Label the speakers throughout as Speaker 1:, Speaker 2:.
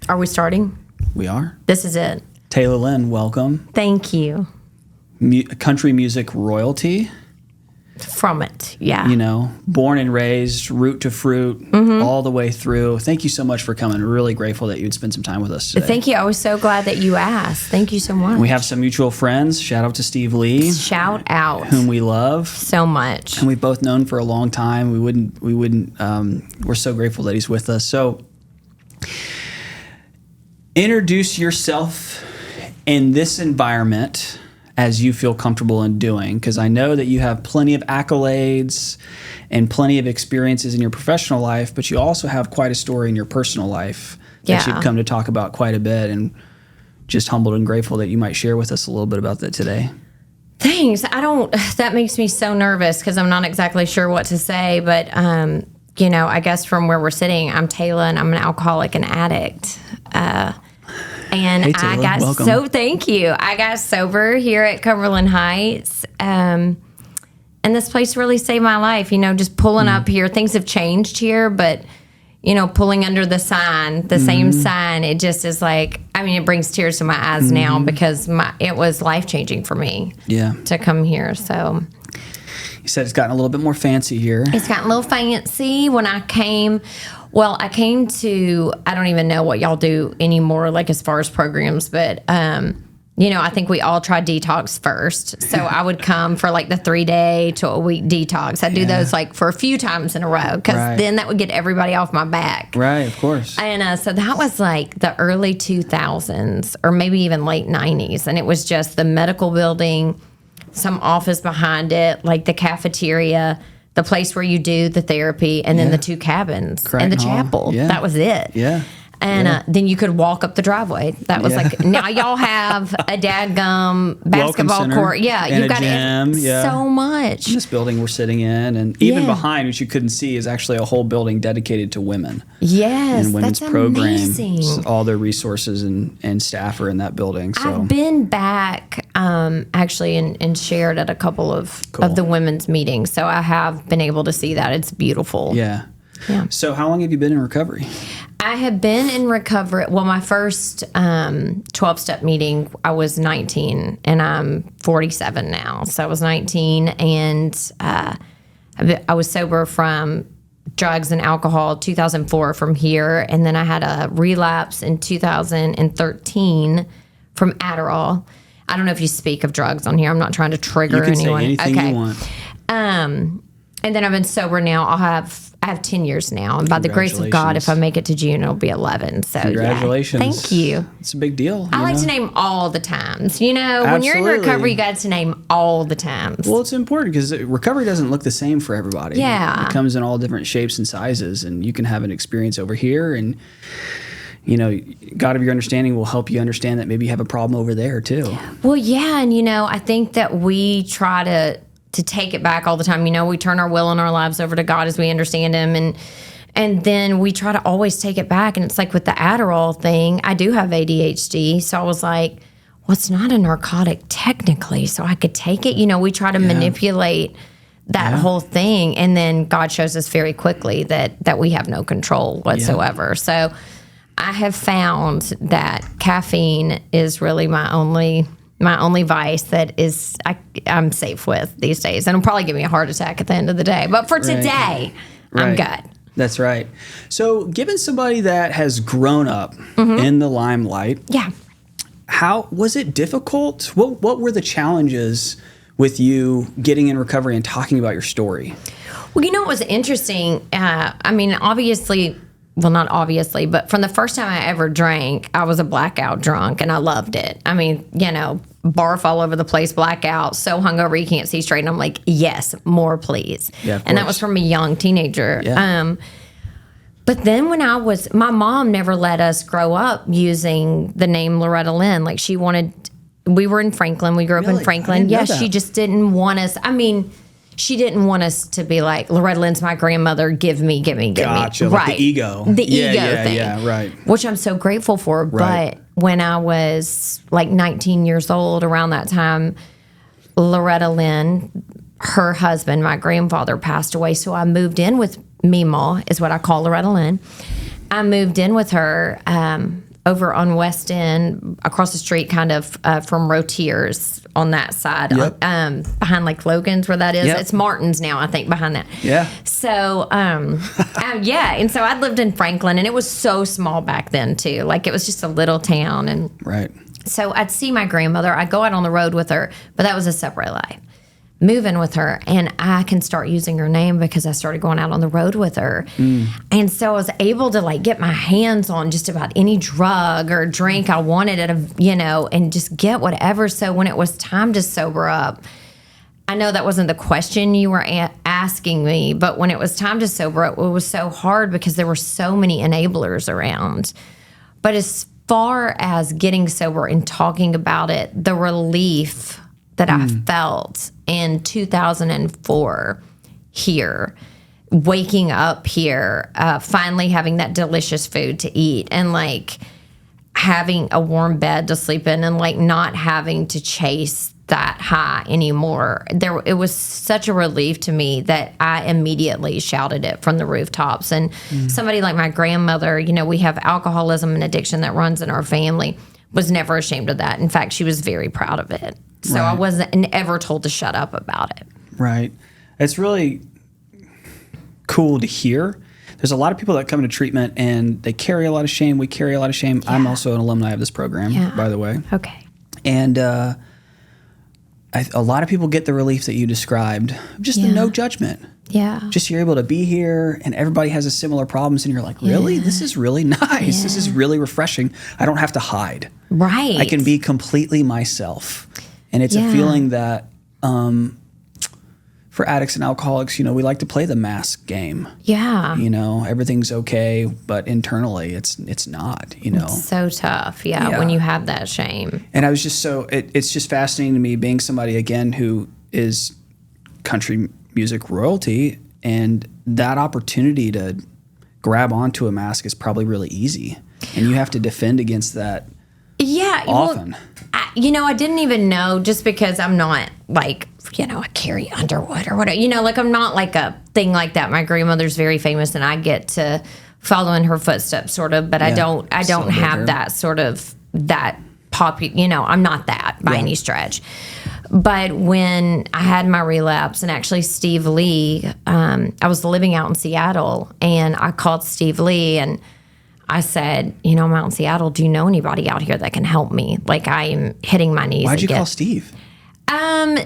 Speaker 1: Are we starting?
Speaker 2: We are.
Speaker 1: This is it.
Speaker 2: Tayla Lynn, welcome.
Speaker 1: Thank you.
Speaker 2: Country music royalty.
Speaker 1: From it, yeah.
Speaker 2: You know, born and raised, root to fruit, all the way through. Thank you so much for coming. We're really grateful that you'd spend some time with us today.
Speaker 1: Thank you. I was so glad that you asked. Thank you so much.
Speaker 2: We have some mutual friends. Shout out to Steve Lee.
Speaker 1: Shout out.
Speaker 2: Whom we love.
Speaker 1: So much.
Speaker 2: And we've both known for a long time. We're so grateful that he's with us. So, introduce yourself in this environment as you feel comfortable in doing, because I know that you have plenty of accolades and plenty of experiences in your professional life, but you also have quite a story in your personal life that you've come to talk about quite a bit, and just humbled and grateful that you might share with us a little bit about that today.
Speaker 1: Thanks. That makes me so nervous because I'm not exactly sure what to say, but, you know, I guess from where we're sitting, I'm Tayla and I'm an alcoholic and addict. And
Speaker 2: hey, Tayla,
Speaker 1: thank you. I got sober here at Cumberland Heights. And this place really saved my life. You know, just pulling up here, things have changed here, but, you know, pulling under the sign, the same sign, it just is like, I mean, it brings tears to my eyes now because it was life-changing for me to come here. So
Speaker 2: you said it's gotten a little bit more fancy here.
Speaker 1: It's gotten a little fancy. When I came to, I don't even know what y'all do anymore, like as far as programs, but, you know, I think we all tried detox first. So I would come for like the 3-day to a week detox. I'd do those like for a few times in a row because then that would get everybody off my back.
Speaker 2: Right, of course.
Speaker 1: And so that was like the early 2000s or maybe even late 90s. And it was just the medical building, some office behind it, like the cafeteria, the place where you do the therapy, and then the 2 cabins and the chapel. Yeah. That was it.
Speaker 2: Yeah.
Speaker 1: And then you could walk up the driveway. That was like, now y'all have a dadgum basketball court. Yeah,
Speaker 2: you've got gym.
Speaker 1: So much.
Speaker 2: This building we're sitting in, and even behind, which you couldn't see, is actually a whole building dedicated to women.
Speaker 1: Yes,
Speaker 2: and women's
Speaker 1: that's
Speaker 2: programs.
Speaker 1: amazing.
Speaker 2: All their resources and staff are in that building. So
Speaker 1: I've been back actually and shared at a couple of the women's meetings. So I have been able to see that. It's beautiful.
Speaker 2: Yeah. So how long have you been in recovery?
Speaker 1: I have been in recovery. Well, my first 12-step meeting, I was 19, and I'm 47 now. So I was 19, and I was sober from drugs and alcohol 2004 from here, and then I had a relapse in 2013 from Adderall. I don't know if you speak of drugs on here. I'm not trying to trigger anyone.
Speaker 2: You can say anything you want.
Speaker 1: And then I've been sober now. I have 10 years now. And by the grace of God, if I make it to June, it'll be 11. So
Speaker 2: congratulations.
Speaker 1: Thank you.
Speaker 2: It's a big deal.
Speaker 1: I like to name all the times. You know, when you're in recovery, you got to name all the times.
Speaker 2: Well, it's important because recovery doesn't look the same for everybody.
Speaker 1: Yeah.
Speaker 2: It comes in all different shapes and sizes, and you can have an experience over here, and you know, God of your understanding will help you understand that maybe you have a problem over there too.
Speaker 1: Well, yeah, and you know, I think that we try to take it back all the time. You know, we turn our will and our lives over to God as we understand Him, and then we try to always take it back. And it's like with the Adderall thing, I do have ADHD, so I was like, well, it's not a narcotic technically, so I could take it. You know, we try to manipulate that whole thing, and then God shows us very quickly that we have no control whatsoever. So I have found that caffeine is really my only vice that is I'm safe with these days. And it'll probably give me a heart attack at the end of the day. But for today, I'm good.
Speaker 2: That's right. So given somebody that has grown up in the limelight, how was it difficult? What were the challenges with you getting in recovery and talking about your story?
Speaker 1: Well, you know, it was interesting. I mean, obviously, well, not obviously, but from the first time I ever drank, I was a blackout drunk, and I loved it. I mean, you know, barf all over the place, blackout, so hungover you can't see straight. And I'm like, yes, more please.
Speaker 2: Yeah,
Speaker 1: and that was from a young teenager.
Speaker 2: Yeah.
Speaker 1: But then when my mom never let us grow up using the name Loretta Lynn. Like we were in Franklin. We grew up in Franklin. Yes, she just didn't want us. I mean, she didn't want us to be like, Loretta Lynn's my grandmother, give me.
Speaker 2: Gotcha,
Speaker 1: right.
Speaker 2: Like the ego.
Speaker 1: The ego thing.
Speaker 2: Yeah, right.
Speaker 1: Which I'm so grateful for.
Speaker 2: Right.
Speaker 1: But when I was like 19 years old, around that time, Loretta Lynn, her husband, my grandfather, passed away. So I moved in with Memaw, is what I call Loretta Lynn. I moved in with her over on West End, across the street, kind of from Rotiers on that side, behind like Logan's, where that is.
Speaker 2: Yep.
Speaker 1: It's Martin's now, I think, behind that.
Speaker 2: Yeah.
Speaker 1: So, and so I lived in Franklin, and it was so small back then too. Like, it was just a little town, and
Speaker 2: Right.
Speaker 1: so I'd see my grandmother. I'd go out on the road with her, but that was a separate life. Moving with her, and I can start using her name because I started going out on the road with her. And so I was able to like get my hands on just about any drug or drink I wanted at and just get whatever. So when it was time to sober up, I know that wasn't the question you were asking me, but when it was time to sober up, it was so hard because there were so many enablers around. But as far as getting sober and talking about it, the relief that I felt in 2004 here, waking up here, finally having that delicious food to eat, and like having a warm bed to sleep in, and like not having to chase that high anymore. It was such a relief to me that I immediately shouted it from the rooftops. And somebody like my grandmother, we have alcoholism and addiction that runs in our family, was never ashamed of that. In fact, she was very proud of it. So I wasn't ever told to shut up about it.
Speaker 2: Right. It's really cool to hear. There's a lot of people that come into treatment and they carry a lot of shame. We carry a lot of shame. Yeah. I'm also an alumni of this program, by the way.
Speaker 1: Okay.
Speaker 2: And a lot of people get the relief that you described, just the no judgment.
Speaker 1: Yeah.
Speaker 2: Just you're able to be here and everybody has a similar problems and you're like, really? This is really nice. Yeah. This is really refreshing. I don't have to hide.
Speaker 1: Right.
Speaker 2: I can be completely myself. And it's a feeling that for addicts and alcoholics, we like to play the mask game.
Speaker 1: Yeah.
Speaker 2: Everything's okay, but internally it's not,
Speaker 1: It's so tough, when you have that shame.
Speaker 2: And I was just it's just fascinating to me being somebody, again, who is country music royalty, and that opportunity to grab onto a mask is probably really easy. And you have to defend against that often.
Speaker 1: Well, I didn't even know, just because I'm not like, I carry Underwood or whatever, I'm not like a thing like that. My grandmother's very famous and I get to follow in her footsteps sort of, but I don't have that sort of, that I'm not that by any stretch. But when I had my relapse, and actually Steve Lee, I was living out in Seattle, and I called Steve Lee and I said, I'm out in Seattle. Do you know anybody out here that can help me? Like, I am hitting my knees.
Speaker 2: Why'd you call Steve?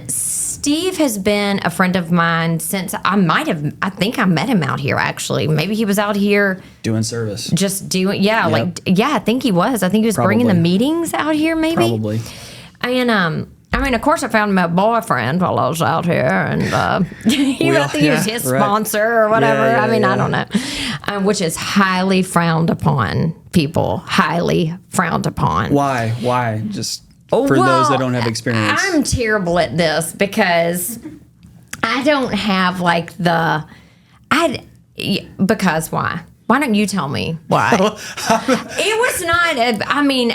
Speaker 1: Steve has been a friend of mine since I think I met him out here, actually. Maybe he was out here
Speaker 2: doing service.
Speaker 1: Just doing, I think he was. I think he was bringing the meetings out here, maybe.
Speaker 2: Probably.
Speaker 1: And, of course, I found my boyfriend while I was out here, and I think he was his sponsor or whatever. I don't know. Which is highly frowned upon, people. Highly frowned upon.
Speaker 2: Why? Just for those that don't have experience.
Speaker 1: I'm terrible at this because I don't have because why? Why don't you tell me why? It was not,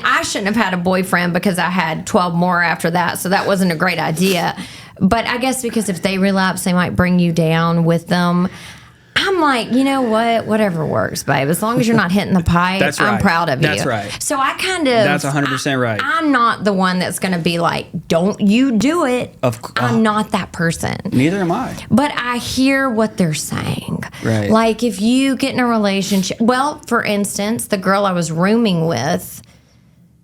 Speaker 1: I shouldn't have had a boyfriend because I had 12 more after that, so that wasn't a great idea. But I guess because if they relapse, they might bring you down with them. I'm like, you know what? Whatever works, babe. As long as you're not hitting the pipe,
Speaker 2: That's right.
Speaker 1: I'm proud of you.
Speaker 2: That's right.
Speaker 1: So I kind of...
Speaker 2: That's 100% right.
Speaker 1: I'm not the one that's going to be like, don't you do it. I'm not that person.
Speaker 2: Neither am I.
Speaker 1: But I hear what they're saying.
Speaker 2: Right.
Speaker 1: Like, if you get in a relationship... Well, for instance, the girl I was rooming with,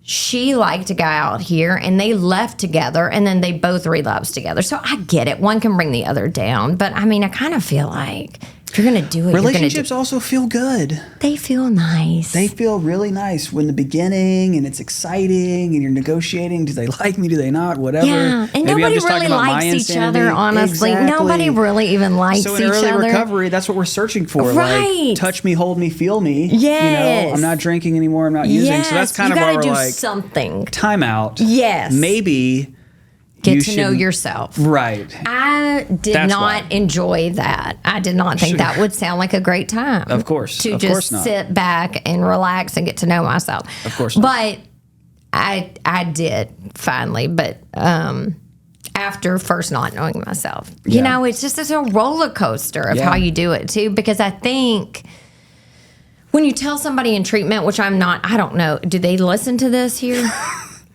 Speaker 1: she liked a guy out here, and they left together, and then they both relapsed together. So I get it. One can bring the other down. But, I kind of feel like... If you're going to do it,
Speaker 2: relationships also feel good.
Speaker 1: They feel nice.
Speaker 2: They feel really nice when the beginning, and it's exciting, and you're negotiating. Do they like me? Do they not? Whatever.
Speaker 1: Yeah, and
Speaker 2: Maybe
Speaker 1: nobody really likes each other, honestly. Exactly. Nobody really even likes each other.
Speaker 2: So in early recovery, that's what we're searching for.
Speaker 1: Right.
Speaker 2: Like, touch me, hold me, feel me.
Speaker 1: Yes.
Speaker 2: I'm not drinking anymore. I'm not using. So that's kind of our,
Speaker 1: do something.
Speaker 2: Time out.
Speaker 1: Yes.
Speaker 2: Maybe...
Speaker 1: Get to know yourself.
Speaker 2: Right.
Speaker 1: I did not enjoy that. I did not think that would sound like a great time.
Speaker 2: Of course.
Speaker 1: To just sit back and relax and get to know myself.
Speaker 2: Of course not.
Speaker 1: But I did finally. But after first not knowing myself. It's just a roller coaster of how you do it too. Because I think When you tell somebody in treatment, which I'm not, I don't know, do they listen to this here?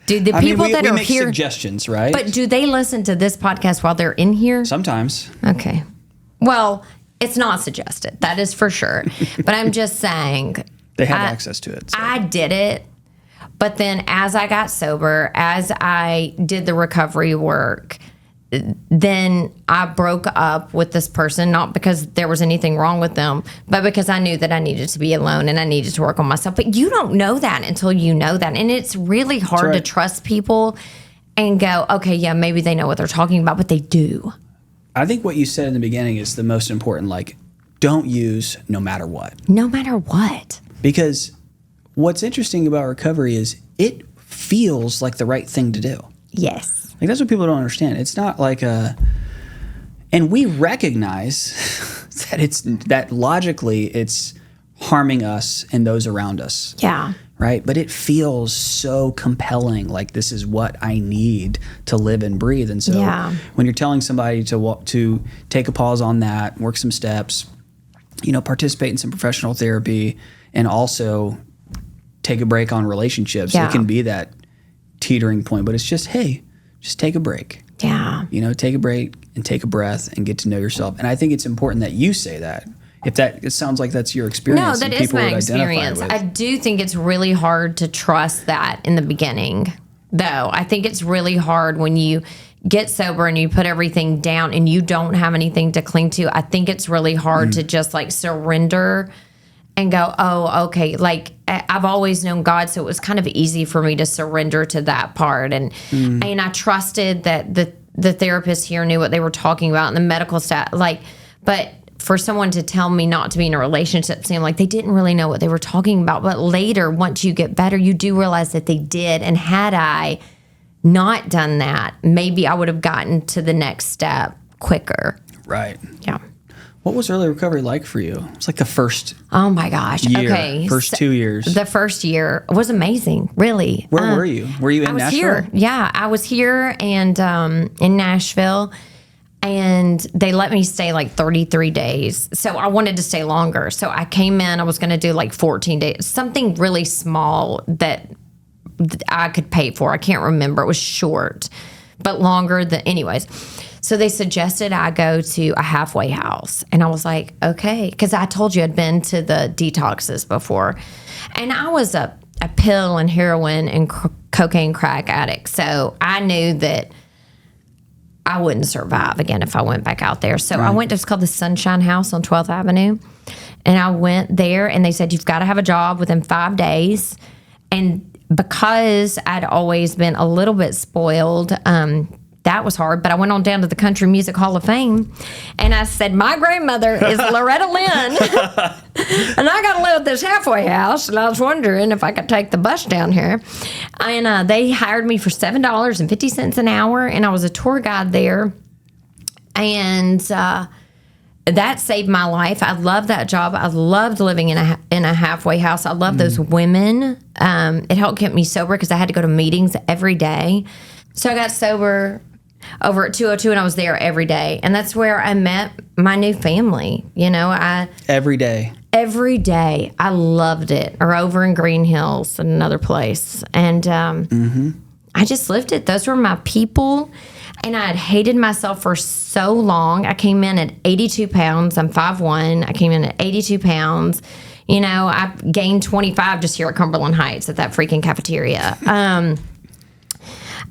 Speaker 1: Do the people that are
Speaker 2: make
Speaker 1: here
Speaker 2: suggestions, right?
Speaker 1: But do they listen to this podcast while they're in here?
Speaker 2: Sometimes.
Speaker 1: Okay. Well, it's not suggested. That is for sure. But I'm just saying.
Speaker 2: They have access to it. So.
Speaker 1: I did it. But then as I got sober, as I did the recovery work, then I broke up with this person, not because there was anything wrong with them, but because I knew that I needed to be alone and I needed to work on myself. But you don't know that until you know that. And it's really hard to trust people and go, okay, yeah, maybe they know what they're talking about, but they do.
Speaker 2: I think what you said in the beginning is the most important, like, don't use no matter what.
Speaker 1: No matter what.
Speaker 2: Because what's interesting about recovery is it feels like the right thing to do.
Speaker 1: Yes.
Speaker 2: Like, that's what people don't understand. It's not like and we recognize that logically it's harming us and those around us.
Speaker 1: Yeah.
Speaker 2: Right? But it feels so compelling, like this is what I need to live and breathe. And so when you're telling somebody to take a pause on that, work some steps, participate in some professional therapy, and also take a break on relationships, it can be that teetering point. But it's just, hey, just take a break.
Speaker 1: Yeah.
Speaker 2: Take a break and take a breath and get to know yourself. And I think it's important that you say that. It sounds like that's your experience.
Speaker 1: No, that is my experience. I do think it's really hard to trust that in the beginning, though. I think it's really hard when you get sober and you put everything down and you don't have anything to cling to. I think it's really hard to just like surrender and go, oh, okay. Like I've always known God, so it was kind of easy for me to surrender to that part. And I trusted that the therapist here knew what they were talking about and the medical staff. But for someone to tell me not to be in a relationship seemed like they didn't really know what they were talking about. But later, once you get better, you do realize that they did. And had I not done that, maybe I would have gotten to the next step quicker.
Speaker 2: Right.
Speaker 1: Yeah.
Speaker 2: What was early recovery like for you? It's like the first
Speaker 1: Oh my gosh.
Speaker 2: year,
Speaker 1: Okay.
Speaker 2: first 2 years.
Speaker 1: The first year was amazing, really.
Speaker 2: Where were you? Were you in Nashville?
Speaker 1: Here. Yeah, I was here and in Nashville. And they let me stay like 33 days. So I wanted to stay longer. So I came in, I was going to do like 14 days, something really small that I could pay for. I can't remember. It was short, but longer than, anyways. So they suggested I go to a halfway house. And I was like, okay. Because I told you I'd been to the detoxes before. And I was a pill and heroin and cocaine crack addict. So I knew that I wouldn't survive again if I went back out there. So I went to, it's called the Sunshine House on 12th Avenue. And I went there and they said, you've got to have a job within 5 days. And because I'd always been a little bit spoiled, that was hard. But I went on down to the Country Music Hall of Fame and I said, my grandmother is Loretta Lynn. And I got to live at this halfway house. And I was wondering if I could take the bus down here. And they hired me for $7.50 an hour. And I was a tour guide there. And that saved my life. I loved that job. I loved living in a halfway house. I love those women. It helped keep me sober because I had to go to meetings every day. So I got sober over at 202 and I was there every day. And that's where I met my new family.
Speaker 2: Every day.
Speaker 1: Every day. I loved it. Or over in Green Hills, another place. And I just lived it. Those were my people. And I had hated myself for so long. I came in at 82 pounds. I'm 5'1". I came in at 82 pounds. I gained 25 just here at Cumberland Heights at that freaking cafeteria.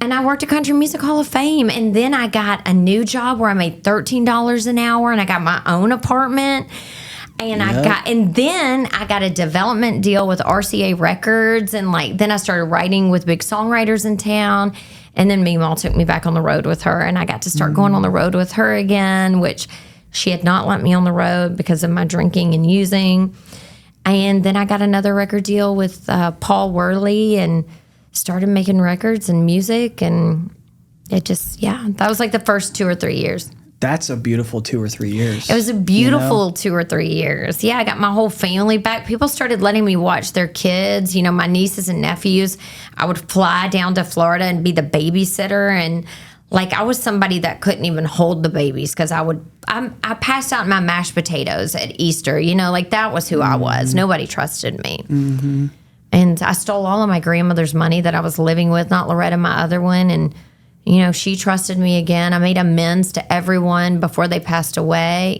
Speaker 1: And I worked at Country Music Hall of Fame. And then I got a new job where I made $13 an hour and I got my own apartment. And then I got a development deal with RCA Records. And then I started writing with big songwriters in town. And then Memaw took me back on the road with her. And I got to start going on the road with her again, which she had not let me on the road because of my drinking and using. And then I got another record deal with Paul Worley and started making records and music, and it just, that was like the first 2 or 3 years.
Speaker 2: That's a beautiful 2 or 3 years.
Speaker 1: It was a beautiful 2 or 3 years. Yeah, I got my whole family back. People started letting me watch their kids, my nieces and nephews. I would fly down to Florida and be the babysitter and like I was somebody that couldn't even hold the babies because I passed out my mashed potatoes at Easter. Like that was who I was. Nobody trusted me. Mm-hmm. And I stole all of my grandmother's money that I was living with, not Loretta, my other one. And, she trusted me again. I made amends to everyone before they passed away.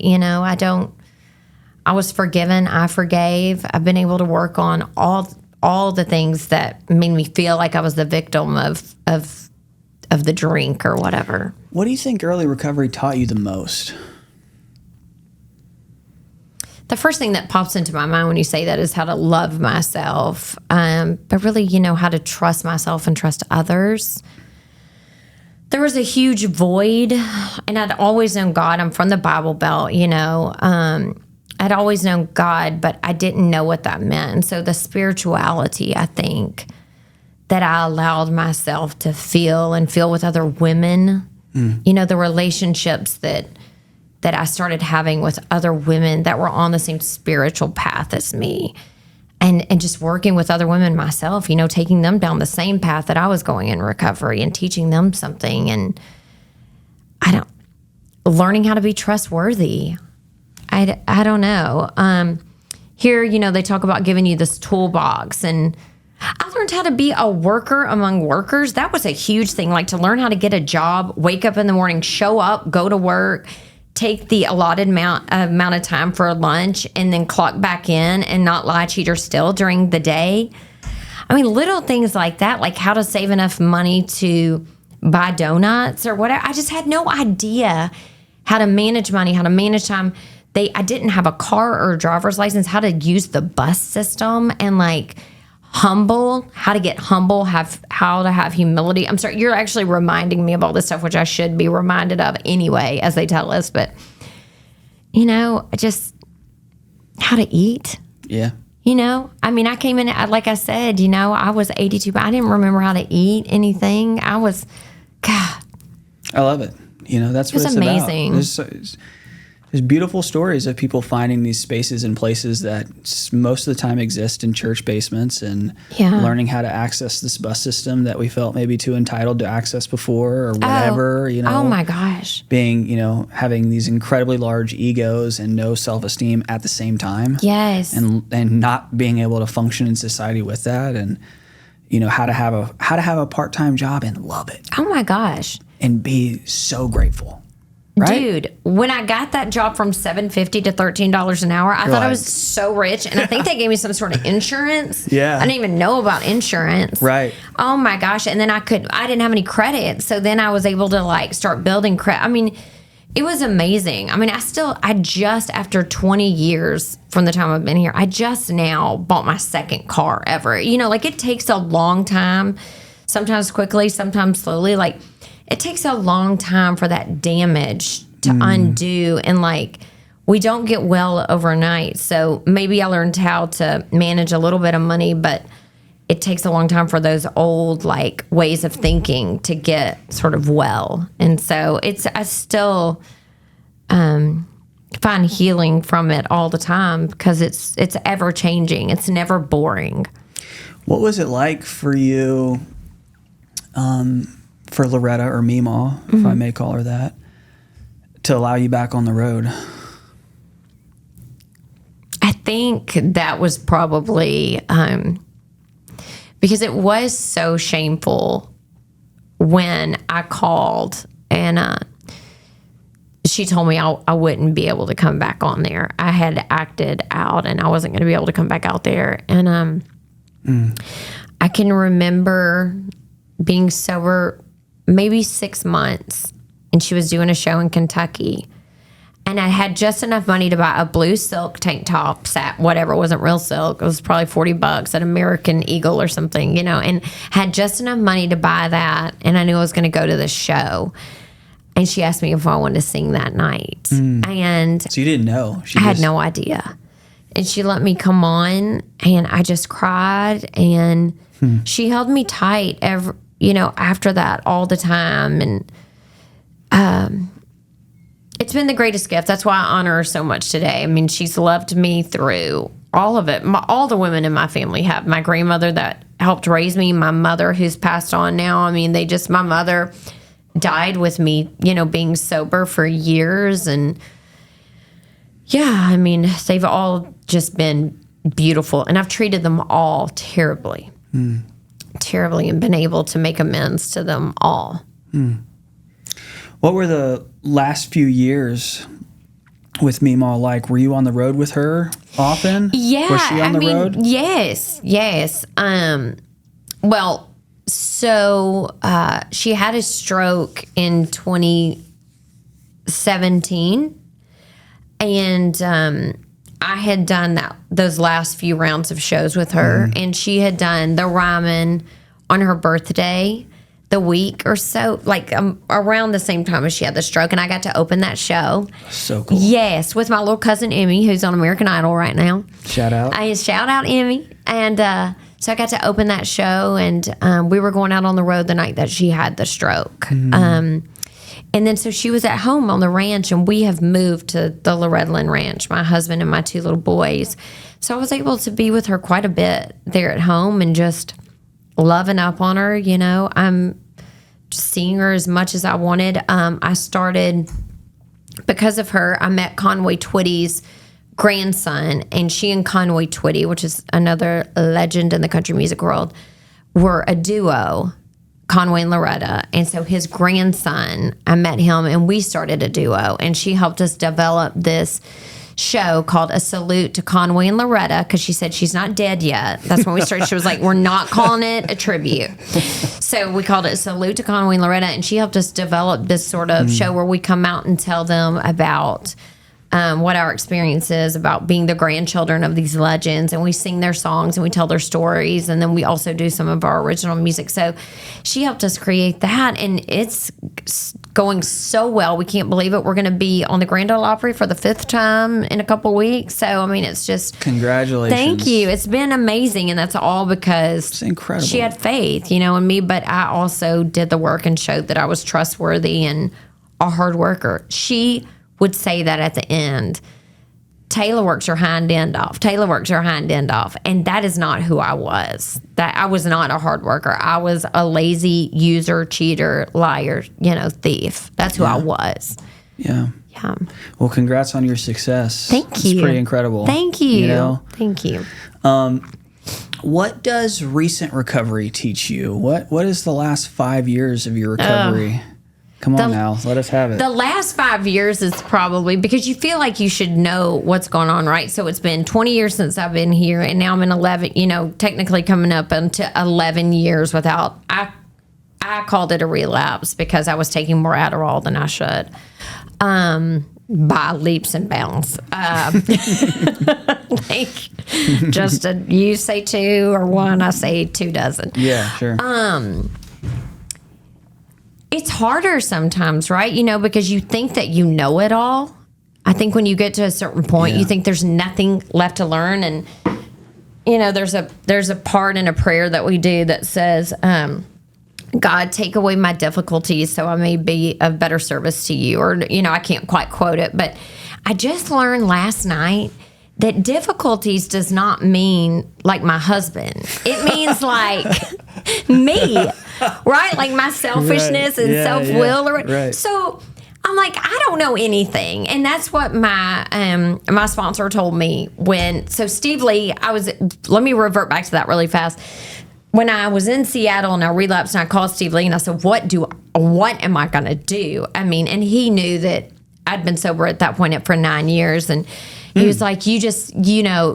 Speaker 1: I was forgiven. I forgave. I've been able to work on all the things that made me feel like I was the victim of the drink or whatever.
Speaker 2: What do you think early recovery taught you the most?
Speaker 1: The first thing that pops into my mind when you say that is how to love myself, but really, how to trust myself and trust others. There was a huge void, and I'd always known God. I'm from the Bible Belt, I'd always known God, but I didn't know what that meant. And so the spirituality, I think, that I allowed myself to feel with other women, the relationships that I started having with other women that were on the same spiritual path as me, and just working with other women myself, taking them down the same path that I was going in recovery and teaching them something, and learning how to be trustworthy. I don't know. Here, they talk about giving you this toolbox, and I learned how to be a worker among workers. That was a huge thing, like to learn how to get a job, wake up in the morning, show up, go to work, take the allotted amount of time for lunch, and then clock back in and not lie, cheat, or steal during the day. I mean, little things like that, like how to save enough money to buy donuts or whatever. I just had no idea how to manage money, how to manage time. I didn't have a car or a driver's license, how to use the bus system, and how to get humble, how to have humility. I'm sorry, you're actually reminding me of all this stuff, which I should be reminded of anyway, as they tell us. But, just how to eat.
Speaker 2: Yeah.
Speaker 1: I came in, like I said, I was 82, but I didn't remember how to eat anything. God.
Speaker 2: I love it. That's what it's
Speaker 1: amazing.
Speaker 2: About. There's beautiful stories of people finding these spaces and places that most of the time exist in church basements, and learning how to access this bus system that we felt maybe too entitled to access before or whatever,
Speaker 1: Oh my gosh.
Speaker 2: Being, having these incredibly large egos and no self-esteem at the same time.
Speaker 1: Yes.
Speaker 2: And not being able to function in society with that, and how to have a part-time job and love it.
Speaker 1: Oh my gosh.
Speaker 2: And be so grateful. Right?
Speaker 1: Dude, when I got that job from $7.50 to $13 an hour, I thought I was so rich, and I think they gave me some sort of insurance.
Speaker 2: Yeah,
Speaker 1: I didn't even know about insurance.
Speaker 2: Right.
Speaker 1: Oh my gosh! And then I didn't have any credit, so then I was able to start building credit. I mean, it was amazing. I mean, I just after 20 years from the time I've been here, I just now bought my second car ever. It takes a long time, sometimes quickly, sometimes slowly. It takes a long time for that damage to undo, and we don't get well overnight. So maybe I learned how to manage a little bit of money, but it takes a long time for those old ways of thinking to get sort of well. And so I still find healing from it all the time, because it's ever changing. It's never boring.
Speaker 2: What was it like for you? For Loretta, or Memaw, if I may call her that, to allow you back on the road?
Speaker 1: I think that was probably because it was so shameful when I called, and she told me I wouldn't be able to come back on there. I had acted out, and I wasn't going to be able to come back out there. And I can remember being sober maybe 6 months, and she was doing a show in Kentucky, and I had just enough money to buy a blue silk tank top, whatever, it wasn't real silk, it was probably $40 at American Eagle or something, and had just enough money to buy that, and I knew I was going to go to this show, and she asked me if I wanted to sing that night. And
Speaker 2: so you didn't know?
Speaker 1: I had no idea, and she let me come on, and I just cried, and she held me tight after that all the time. And it's been the greatest gift. That's why I honor her so much today. I mean, she's loved me through all of it. All the women in my family have. My grandmother that helped raise me, my mother who's passed on now. I mean, my mother died with me, being sober for years. And yeah, I mean, they've all just been beautiful. And I've treated them all terribly, terribly, and been able to make amends to them all.
Speaker 2: What were the last few years with Memaw like? Were you on the road with her often?
Speaker 1: Yeah.
Speaker 2: Was she on the road?
Speaker 1: Yes. Well, so she had a stroke in 2017. And I had done those last few rounds of shows with her. And she had done the Ryman on her birthday, the week or so, like around the same time as she had the stroke. And I got to open that show.
Speaker 2: So cool.
Speaker 1: Yes, with my little cousin Emmy, who's on American Idol right now.
Speaker 2: Shout out.
Speaker 1: Shout out Emmy. And so I got to open that show, and we were going out on the road the night that she had the stroke. And then so she was at home on the ranch, and we have moved to the Loretta Lynn ranch, my husband and my 2 little boys. So I was able to be with her quite a bit there at home and just loving up on her. I'm seeing her as much as I wanted. I started, because of her, I met Conway Twitty's grandson, and she and Conway Twitty, which is another legend in the country music world, were a duo, Conway and Loretta. And so his grandson, I met him, and we started a duo, and she helped us develop this show called A Salute to Conway and Loretta, because she said she's not dead yet. That's when we started. She was like, we're not calling it a tribute. So we called it A Salute to Conway and Loretta, and she helped us develop this sort of show where we come out and tell them about what our experience is about being the grandchildren of these legends, and we sing their songs and we tell their stories, and then we also do some of our original music. So she helped us create that, and it's going so well. We can't believe it. We're going to be on the Grand Ole Opry for the 5th time in a couple weeks. So I mean, it's just
Speaker 2: congratulations.
Speaker 1: Thank you. It's been amazing, and that's all because
Speaker 2: it's incredible.
Speaker 1: She had faith, in me, but I also did the work and showed that I was trustworthy and a hard worker. She would say that at the end, Tayla works her hind end off. Tayla works her hind end off. And that is not who I was. That I was not a hard worker. I was a lazy user, cheater, liar, thief. That's who I was.
Speaker 2: Yeah.
Speaker 1: Yeah.
Speaker 2: Well, congrats on your success.
Speaker 1: Thank you.
Speaker 2: It's pretty incredible.
Speaker 1: Thank you. Thank you.
Speaker 2: What does recent recovery teach you? What is the last 5 years of your recovery? Come on now, let us have it.
Speaker 1: The last 5 years is probably because you feel like you should know what's going on, right? So it's been 20 years since I've been here, and now I'm in 11, technically coming up into 11 years without, I called it a relapse because I was taking more Adderall than I should. By leaps and bounds. You say 2 or 1, I say 2 dozen.
Speaker 2: Yeah, sure.
Speaker 1: It's harder sometimes, right? Because you think that you know it all. I think when you get to a certain point, you think there's nothing left to learn. And, there's a part in a prayer that we do that says, God, take away my difficulties so I may be of better service to you. Or, I can't quite quote it, but I just learned last night that difficulties does not mean like my husband. It means like me, right? Like my selfishness and self-will.
Speaker 2: Right.
Speaker 1: So I'm like, I don't know anything. And that's what my my sponsor told me so Steve Lee, let me revert back to that really fast. When I was in Seattle and I relapsed, and I called Steve Lee and I said, what am I going to do? I mean, and he knew that I'd been sober at that point for 9 years. And he was like, you just, they're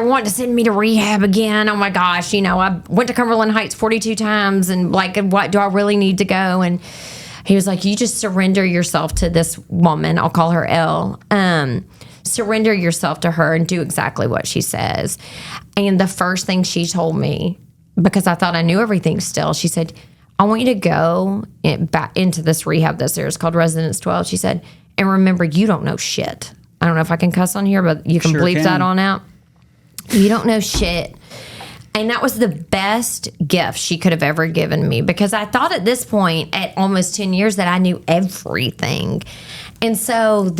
Speaker 1: wanting to send me to rehab again. Oh my gosh. I went to Cumberland Heights 42 times, and like, what do I really need to go? And he was like, you just surrender yourself to this woman. I'll call her Elle. Surrender yourself to her and do exactly what she says. And the first thing she told me, because I thought I knew everything still, she said, I want you to go back into this rehab this year. It's called Residence 12. She said, and remember, you don't know shit. I don't know if I can cuss on here, but you can bleep that on out. You don't know shit. And that was the best gift she could have ever given me, because I thought at this point, at almost 10 years, that I knew everything. And so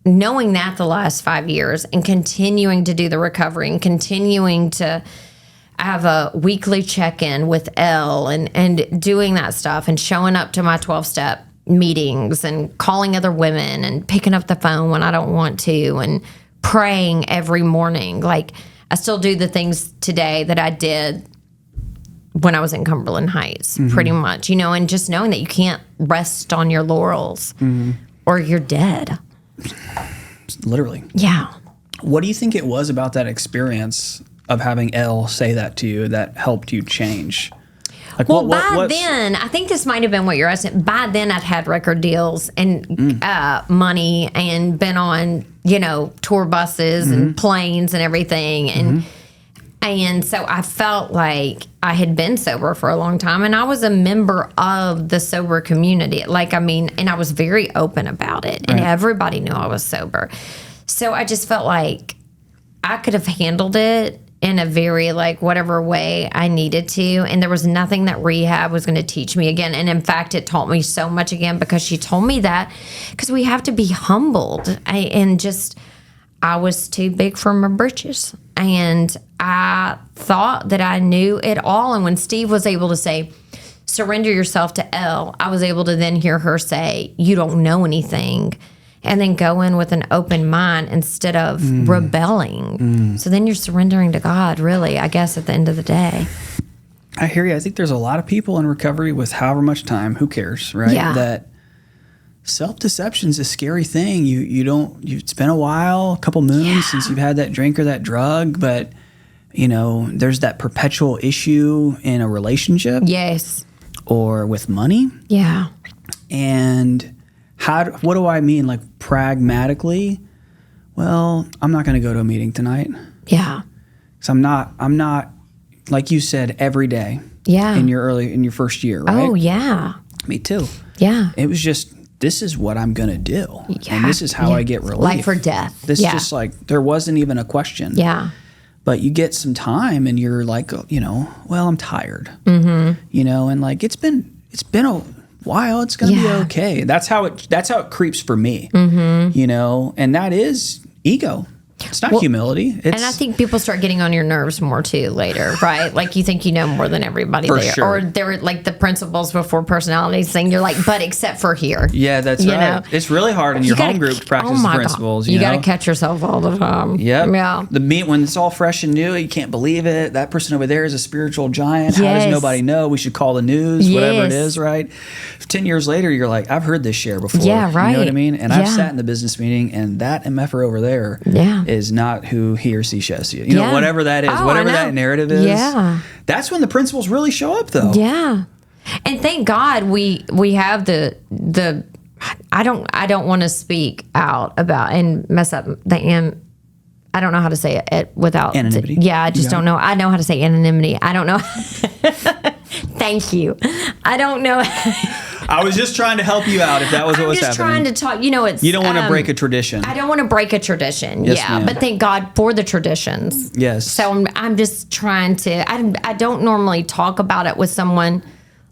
Speaker 1: knowing that the last 5 years and continuing to do the recovery and continuing to I have a weekly check-in with Elle and doing that stuff and showing up to my 12-step meetings and calling other women and picking up the phone when I don't want to and praying every morning. Like, I still do the things today that I did when I was in Cumberland Heights, pretty much, and just knowing that you can't rest on your laurels or you're dead.
Speaker 2: Literally.
Speaker 1: Yeah.
Speaker 2: What do you think it was about that experience of having Elle say that to you that helped you change? Like,
Speaker 1: well, by then, I think this might have been what you're asking. By then, I'd had record deals and money and been on, tour buses and planes and everything. And so I felt like I had been sober for a long time. And I was a member of the sober community. And I was very open about it. And everybody knew I was sober. So I just felt like I could have handled it in a very whatever way I needed to. And there was nothing that rehab was going to teach me again. And in fact, it taught me so much again because she told me that because we have to be humbled. I was too big for my britches. And I thought that I knew it all. And when Steve was able to say, surrender yourself to Elle, I was able to then hear her say, you don't know anything. And then go in with an open mind instead of rebelling. So then you're surrendering to God, really, I guess, at the end of the day.
Speaker 2: I hear you. I think there's a lot of people in recovery with however much time, who cares, right?
Speaker 1: Yeah.
Speaker 2: That self-deception's a scary thing. It's been a while, a couple moons since you've had that drink or that drug, but, there's that perpetual issue in a relationship.
Speaker 1: Yes.
Speaker 2: Or with money.
Speaker 1: Yeah.
Speaker 2: And what do I mean? Like, pragmatically, well, I'm not going to go to a meeting tonight.
Speaker 1: Yeah.
Speaker 2: So I'm not, like you said, every day.
Speaker 1: Yeah.
Speaker 2: In your first year, right?
Speaker 1: Oh, yeah.
Speaker 2: Me too.
Speaker 1: Yeah.
Speaker 2: It was just, this is what I'm going to do. Yeah. And this is how I get relief.
Speaker 1: Life or death.
Speaker 2: This is just there wasn't even a question.
Speaker 1: Yeah.
Speaker 2: But you get some time and you're like, well, I'm tired. And it's been a while, it's gonna be okay. That's how it creeps for me. And that is ego. It's not humility.
Speaker 1: And I think people start getting on your nerves more too later, right? Like, you think you know more than everybody there.
Speaker 2: Sure.
Speaker 1: Or they're like the principles before personalities thing. You're like, but except for here.
Speaker 2: Yeah, that's right. It's really hard in your home group to practice the principles.
Speaker 1: You got to catch yourself all the time.
Speaker 2: Yep.
Speaker 1: Yeah.
Speaker 2: When it's all fresh and new, you can't believe it. That person over there is a spiritual giant. How does nobody know? We should call the news, whatever it is, right? 10 years later, you're like, I've heard this share before.
Speaker 1: Yeah, right.
Speaker 2: You know what I mean? And I've sat in the business meeting, and that MFer over there is not who he or she says to you. Whatever that is, whatever that narrative is. Yeah. That's when the principles really show up, though.
Speaker 1: Yeah. And thank God we have the I don't want to speak out about and mess up the I don't know how to say it without
Speaker 2: anonymity.
Speaker 1: I just don't know. I know how to say anonymity. I don't know. Thank you. I don't know.
Speaker 2: I was just trying to help you out if that was what was happening.
Speaker 1: I'm just trying to talk.
Speaker 2: You don't want to break a tradition.
Speaker 1: I don't want to break a tradition.
Speaker 2: Yes, ma'am.
Speaker 1: But thank God for the traditions.
Speaker 2: Yes.
Speaker 1: So I'm just trying to. I don't normally talk about it with someone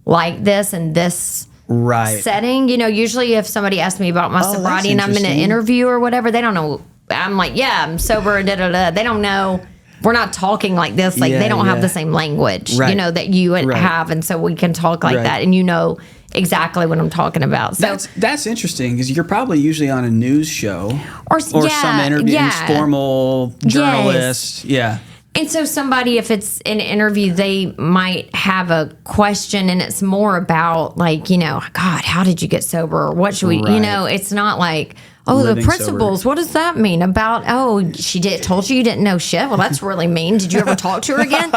Speaker 1: like this in this setting. Usually if somebody asks me about my sobriety and I'm in an interview or whatever, they don't know. I'm like, I'm sober. Da da da. They don't know. We're not talking like this. Like they don't have the same language, that you have, and so we can talk like that, and exactly what I'm talking about. So
Speaker 2: that's interesting because you're probably usually on a news show or some interview, informal journalist. Yeah.
Speaker 1: And so somebody, if it's an interview, they might have a question and it's more about God, how did you get sober? Or what should we, it's not like, the principles. Sober. What does that mean about, she told you didn't know shit? Well, that's really mean. Did you ever talk to her again?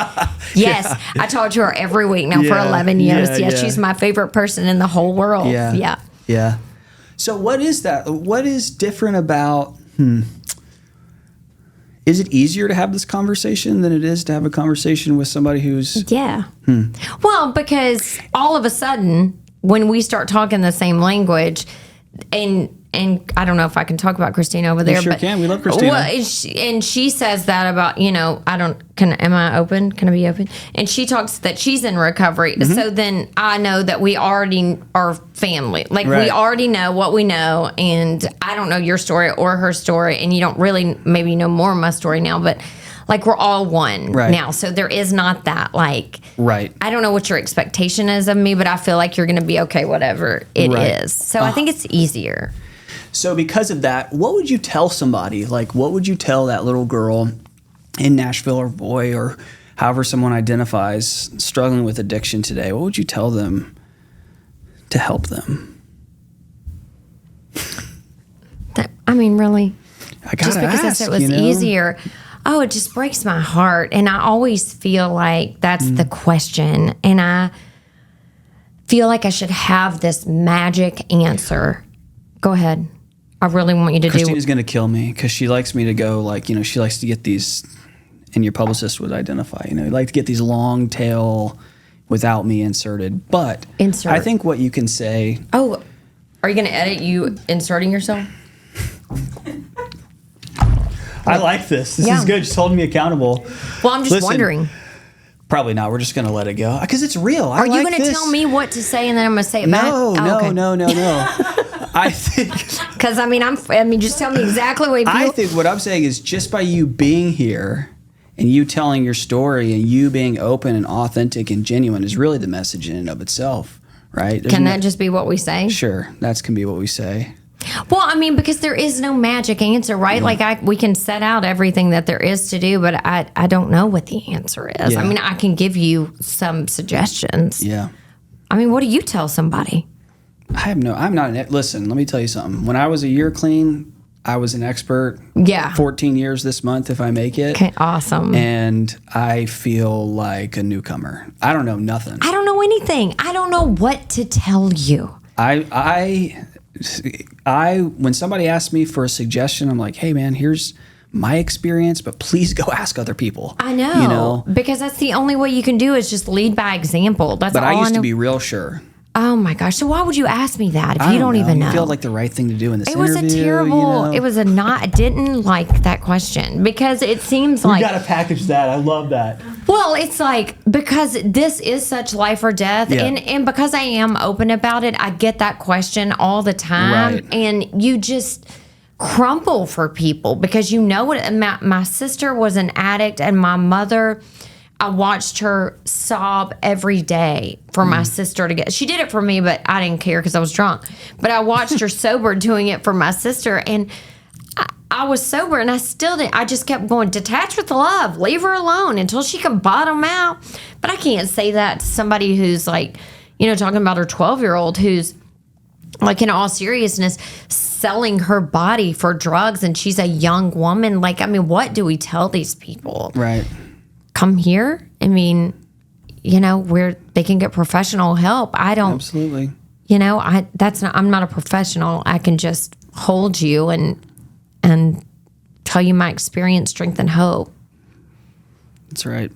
Speaker 1: Yes. I talk to her every week now for 11 years. Yeah, she's my favorite person in the whole world.
Speaker 2: Yeah. So what is that? What is different about, is it easier to have this conversation than it is to have a conversation with somebody who's...
Speaker 1: Yeah. Well, because all of a sudden, when we start talking the same language, and I don't know if I can talk about Christina over there.
Speaker 2: You sure can. We love Christina.
Speaker 1: Well, and she says that about, am I open? Can I be open? And she talks that she's in recovery. So then I know that we already are family. Like we already know what we know. And I don't know your story or her story. And you don't really maybe know more of my story now. But like we're all one
Speaker 2: Right.
Speaker 1: now. So there is not that like,
Speaker 2: Right.
Speaker 1: I don't know what your expectation is of me, but I feel like you're going to be okay, whatever it
Speaker 2: Right.
Speaker 1: is. So I think it's easier.
Speaker 2: So because of that, what would you tell somebody? Like, what would you tell that little girl in Nashville or boy or however someone identifies struggling with addiction today? What would you tell them to help them?
Speaker 1: I mean, really?
Speaker 2: I gotta
Speaker 1: Just because I
Speaker 2: ask,
Speaker 1: said it was
Speaker 2: you know?
Speaker 1: easier. Oh, it just breaks my heart. And I always feel like that's the question. And I feel like I should have this magic answer. Go ahead. I really want you to
Speaker 2: Christina's going to kill me because she likes me to go like, she likes to get these, and your publicist would identify, like to get these long tail without me inserted. But
Speaker 1: Insert.
Speaker 2: I think what you can say.
Speaker 1: Oh, are you going to edit you inserting yourself?
Speaker 2: I like this. This
Speaker 1: Yeah.
Speaker 2: is good. Just holding me accountable.
Speaker 1: Well, I'm just
Speaker 2: Listen,
Speaker 1: wondering.
Speaker 2: Probably not. We're just going to let it go because it's real.
Speaker 1: Are you going to tell me what to say and then I'm going to say it back?
Speaker 2: No,
Speaker 1: Oh, okay.
Speaker 2: no. I think.
Speaker 1: Because I mean, just tell me exactly what you feel.
Speaker 2: I think what I'm saying is just by you being here and you telling your story and you being open and authentic and genuine is really the message in and of itself, right?
Speaker 1: Can that just be what we say?
Speaker 2: Sure, that can be what we say.
Speaker 1: Well, I mean, because there is no magic answer, right? Like we can set out everything that there is to do, but I don't know what the answer is.
Speaker 2: Yeah.
Speaker 1: I mean, I can give you some suggestions.
Speaker 2: Yeah.
Speaker 1: I mean, what do you tell somebody?
Speaker 2: I'm not listen, let me tell you something. When I was a year clean, I was an expert.
Speaker 1: Yeah.
Speaker 2: 14 years this month if I make it.
Speaker 1: Okay, awesome.
Speaker 2: And I feel like a newcomer. I don't know nothing.
Speaker 1: I don't know anything. I don't know what to tell you.
Speaker 2: I when somebody asks me for a suggestion, I'm like, hey man, here's my experience, but please go ask other people.
Speaker 1: I know. Because that's the only way you can do is just lead by example. That's
Speaker 2: But
Speaker 1: all
Speaker 2: I used
Speaker 1: know.
Speaker 2: to be real sure.
Speaker 1: Oh my gosh. So why would you ask me that if
Speaker 2: I
Speaker 1: you don't even know?
Speaker 2: You feel like the right thing to do in this
Speaker 1: It was
Speaker 2: interview.
Speaker 1: a terrible, it was a not, I didn't like that question because it seems like.
Speaker 2: You got to package that. I love that.
Speaker 1: Well, it's like, because this is such life or death,
Speaker 2: Yeah.
Speaker 1: and because I am open about it, I get that question all the time,
Speaker 2: Right.
Speaker 1: and you just crumple for people because you know what. My sister was an addict, and my mother, I watched her sob every day for my sister to get. She did it for me, but I didn't care because I was drunk. But I watched her sober doing it for my sister, and I was sober, and I still didn't. I just kept going, detach with love, leave her alone until she can bottom out. But I can't say that to somebody who's like, talking about her 12-year-old who's like, in all seriousness, selling her body for drugs, and she's a young woman. Like, I mean, what do we tell these people?
Speaker 2: Right.
Speaker 1: Come here. I mean, where they can get professional help. I don't.
Speaker 2: Absolutely.
Speaker 1: I'm not a professional. I can just hold you and tell you my experience, strength, and hope.
Speaker 2: That's right.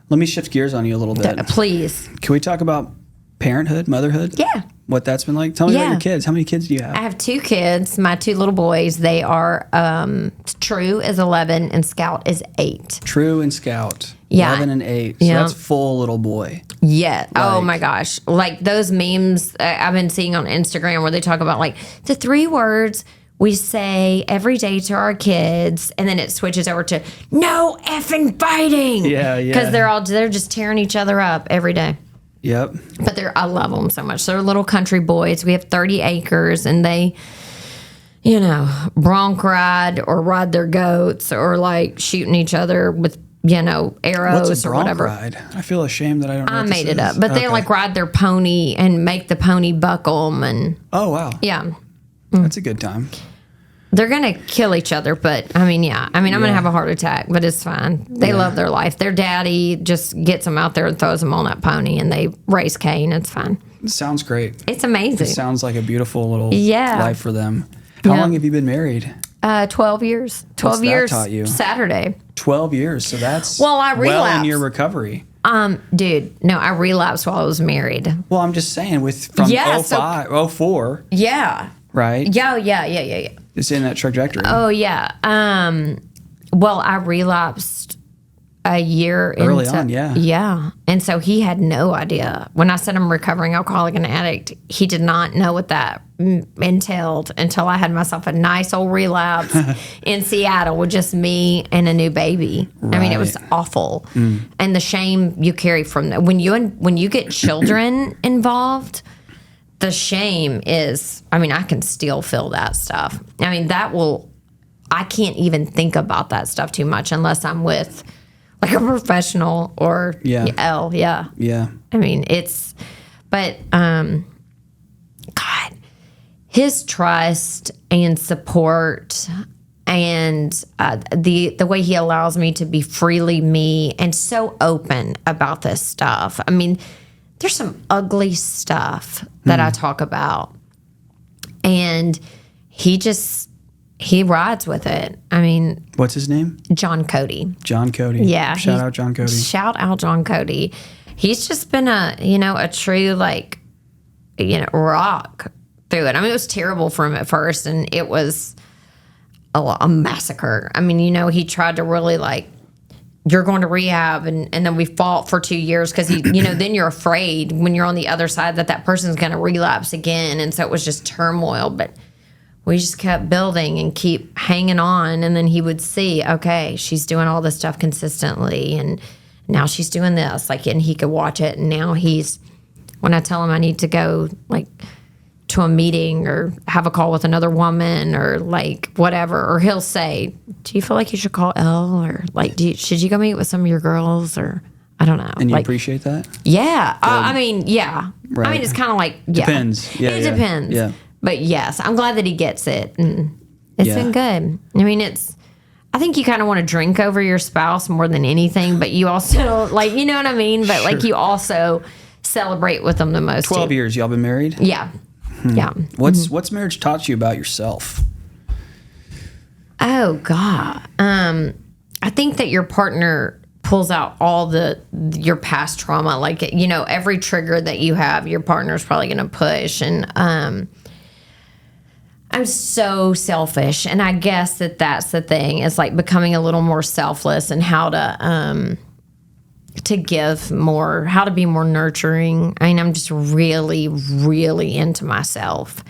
Speaker 2: Let me shift gears on you a little bit.
Speaker 1: Please.
Speaker 2: Can we talk about parenthood, motherhood?
Speaker 1: Yeah.
Speaker 2: What that's been like? Tell me about your kids. How many kids do you have?
Speaker 1: I have 2 kids, my 2 little boys. They are True is 11 and Scout is 8.
Speaker 2: True and Scout.
Speaker 1: Yeah.
Speaker 2: 11 and 8. So
Speaker 1: Yeah.
Speaker 2: that's full little boy.
Speaker 1: Yeah. Oh
Speaker 2: Like-
Speaker 1: my gosh. Like those memes I've been seeing on Instagram where they talk about like the 3 words we say every day to our kids, and then it switches over to no effing fighting.
Speaker 2: Yeah, yeah.
Speaker 1: Because they're just tearing each other up every day.
Speaker 2: Yep.
Speaker 1: But I love them so much. They're little country boys. We have 30 acres, and they, bronc ride or ride their goats or like shooting each other with, arrows
Speaker 2: What's a
Speaker 1: or
Speaker 2: bronc
Speaker 1: whatever.
Speaker 2: ride? I feel ashamed that I don't know
Speaker 1: I
Speaker 2: what
Speaker 1: made
Speaker 2: this
Speaker 1: it up,
Speaker 2: is.
Speaker 1: but they
Speaker 2: Okay.
Speaker 1: like ride their pony and make the pony buckle 'em, and
Speaker 2: Oh, wow.
Speaker 1: yeah,
Speaker 2: That's a good time.
Speaker 1: they're gonna kill each other. But I mean, yeah, I'm gonna have a heart attack, but it's fine. They love their life. Their daddy just gets them out there and throws them on that pony, and they race cane. It's fine.
Speaker 2: It sounds great.
Speaker 1: It's amazing.
Speaker 2: It sounds like a beautiful little
Speaker 1: Yeah.
Speaker 2: life for them. How
Speaker 1: Yeah.
Speaker 2: long have you been married?
Speaker 1: 12 years. 12
Speaker 2: that
Speaker 1: years.
Speaker 2: taught you?
Speaker 1: Saturday.
Speaker 2: 12 years. So that's
Speaker 1: Well, I
Speaker 2: well in
Speaker 1: relapsed.
Speaker 2: your recovery.
Speaker 1: Dude, no, I relapsed while I was married.
Speaker 2: Well, I'm just saying from
Speaker 1: Yeah,
Speaker 2: 04,
Speaker 1: Yeah.
Speaker 2: right?
Speaker 1: Yeah.
Speaker 2: It's in that trajectory.
Speaker 1: Oh yeah. Well, I relapsed a year
Speaker 2: Early
Speaker 1: into,
Speaker 2: on, yeah.
Speaker 1: Yeah. And so he had no idea. When I said I'm a recovering alcoholic and addict, he did not know what that entailed until I had myself a nice old relapse in Seattle with just me and a new baby. I mean, it was awful. And the shame you carry from that. When you get children involved, the shame is, I mean, I can still feel that stuff. I mean, I can't even think about that stuff too much unless I'm with like a professional or
Speaker 2: Yeah.
Speaker 1: Yeah. I mean, but God, his trust and support and the way he allows me to be freely me and so open about this stuff. I mean, there's some ugly stuff that I talk about, and he rides with it. I mean,
Speaker 2: What's his name?
Speaker 1: John Cody.
Speaker 2: John Cody.
Speaker 1: Yeah.
Speaker 2: Shout out John Cody.
Speaker 1: Shout out John Cody. He's just been a true, rock through it. I mean, it was terrible for him at first, and it was a massacre. I mean, he tried to really you're going to rehab, and then we fought for 2 years because then you're afraid when you're on the other side that person's going to relapse again. And so it was just turmoil, but we just kept building and keep hanging on. And then he would see, okay, she's doing all this stuff consistently, and now she's doing this, and he could watch it. And now when I tell him I need to go to a meeting or have a call with another woman or whatever, or he'll say, do you feel like you should call Elle, or should you go meet with some of your girls, or I don't know.
Speaker 2: And you appreciate that?
Speaker 1: Yeah. I mean, yeah.
Speaker 2: Right.
Speaker 1: I mean, it's kind of
Speaker 2: Depends. Yeah,
Speaker 1: it depends.
Speaker 2: Yeah.
Speaker 1: But yes, I'm glad that he gets it. And it's been good. I mean, I think you kind of want to drink over your spouse more than anything, but you also, you know what I mean? But
Speaker 2: Sure.
Speaker 1: you also celebrate with them the most.
Speaker 2: 12 years, y'all been married?
Speaker 1: Yeah. Yeah.
Speaker 2: What's marriage taught you about yourself?
Speaker 1: Oh God. I think that your partner pulls out all your past trauma. Every trigger that you have, your partner's probably going to push. And I'm so selfish, and I guess that's the thing. It's becoming a little more selfless and how to give more, how to be more nurturing. I mean, I'm just really, really into myself.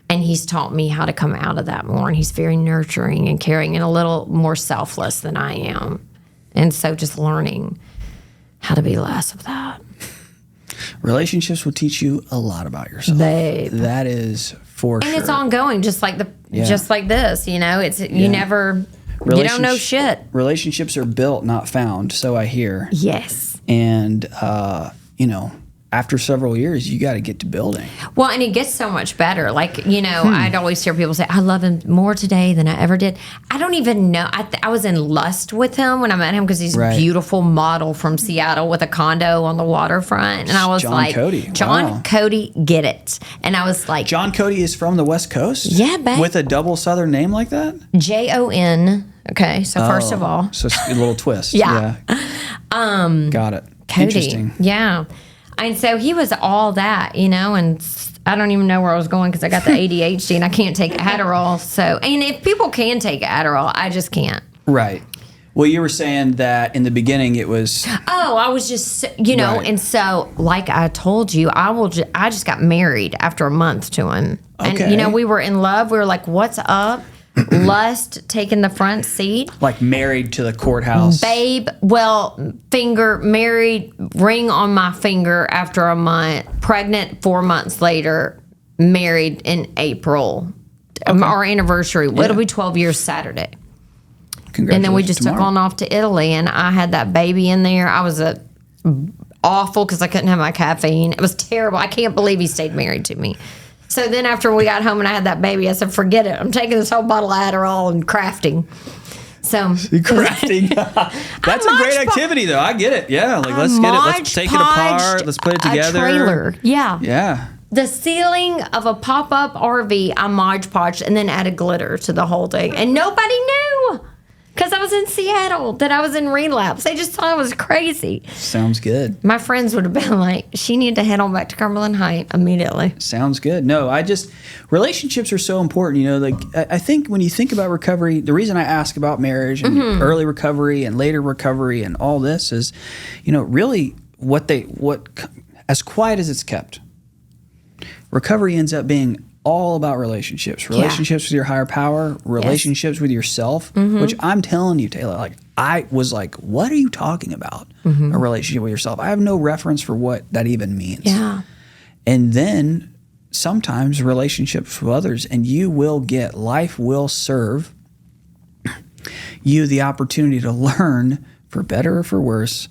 Speaker 1: And he's taught me how to come out of that more. And he's very nurturing and caring and a little more selfless than I am. And so just learning how to be less of that.
Speaker 2: Relationships will teach you a lot about yourself.
Speaker 1: Babe.
Speaker 2: That is for sure.
Speaker 1: And it's ongoing, just like this, It's you never. You don't know shit.
Speaker 2: Relationships are built, not found, so I hear.
Speaker 1: Yes.
Speaker 2: And, after several years, you got to get to building.
Speaker 1: Well, and it gets so much better. I'd always hear people say, I love him more today than I ever did. I don't even know. I was in lust with him when I met him because he's a beautiful model from Seattle with a condo on the waterfront. And I was John Cody, get it. And I was like.
Speaker 2: John Cody is from the West Coast?
Speaker 1: Yeah, babe.
Speaker 2: With a double Southern name like that?
Speaker 1: Jon. Okay, so first of all.
Speaker 2: So a little twist.
Speaker 1: Yeah.
Speaker 2: Got it.
Speaker 1: Cody.
Speaker 2: Interesting.
Speaker 1: Yeah. And so he was all that, and I don't even know where I was going because I got the ADHD and I can't take Adderall. So, and if people can take Adderall, I just can't.
Speaker 2: Right. Well, you were saying that in the beginning it was.
Speaker 1: Oh, I was just, right. And so like I told you, I just got married after a month to him.
Speaker 2: Okay.
Speaker 1: And, we were in love. We were like, what's up? Lust taking the front seat.
Speaker 2: Like married to the courthouse.
Speaker 1: Babe, married, ring on my finger after a month, pregnant 4 months later, married in April. Okay. Our anniversary. It'll be 12 years Saturday.
Speaker 2: Congratulations.
Speaker 1: And then we just took on off to Italy, and I had that baby in there. I was awful because I couldn't have my caffeine. It was terrible. I can't believe he stayed married to me. So then after we got home and I had that baby, I said, forget it. I'm taking this whole bottle of Adderall and crafting. So
Speaker 2: crafting. That's a great activity, though. I get it. Yeah. Let's get it. Let's take it apart. Let's put it together.
Speaker 1: A trailer. Yeah.
Speaker 2: Yeah.
Speaker 1: The ceiling of a pop-up RV, I Mod Podged and then added glitter to the whole thing. And nobody knew. because I was in Seattle, that I was in relapse. They just thought I was crazy.
Speaker 2: Sounds good.
Speaker 1: My friends would have been like, she needed to head on back to Cumberland Heights immediately.
Speaker 2: Sounds good. No, relationships are so important. You know, like I think when you think about recovery, the reason I ask about marriage and early recovery and later recovery and all this is, you know, really what as quiet as it's kept, recovery ends up being all about relationships with your higher power, relationships with yourself, which I'm telling you, Tayla, like I was like, what are you talking about? A relationship with yourself. I have no reference for what that even means.
Speaker 1: Yeah.
Speaker 2: And then sometimes relationships with others, and life will serve you the opportunity to learn, for better or for worse,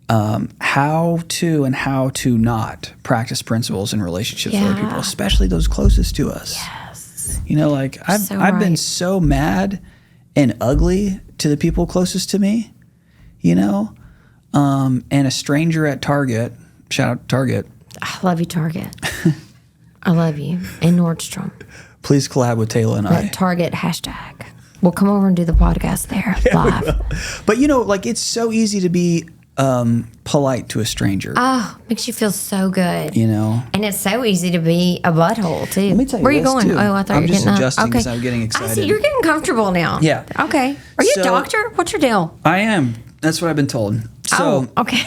Speaker 2: how to not practice principles in relationships with other people, especially those closest to us.
Speaker 1: Yes.
Speaker 2: You know, like I've been so mad and ugly to the people closest to me, you know, and a stranger at Target, shout out to Target.
Speaker 1: I love you, Target. I love you. And Nordstrom.
Speaker 2: Please collab with Tayla and I.
Speaker 1: Target hashtag. We'll come over and do the podcast there live.
Speaker 2: But you know, like it's so easy to be polite to a stranger.
Speaker 1: Oh, makes you feel so good.
Speaker 2: You know?
Speaker 1: And it's so easy to be a butthole, too.
Speaker 2: Let me tell you
Speaker 1: Where are you
Speaker 2: this,
Speaker 1: going?
Speaker 2: too.
Speaker 1: Oh, I thought
Speaker 2: I'm
Speaker 1: you were
Speaker 2: just
Speaker 1: getting
Speaker 2: adjusting
Speaker 1: up.
Speaker 2: because I'm getting excited.
Speaker 1: I see. You're getting comfortable now.
Speaker 2: Yeah.
Speaker 1: Okay. Are you a doctor? What's your deal?
Speaker 2: I am. That's what I've been told. So,
Speaker 1: okay.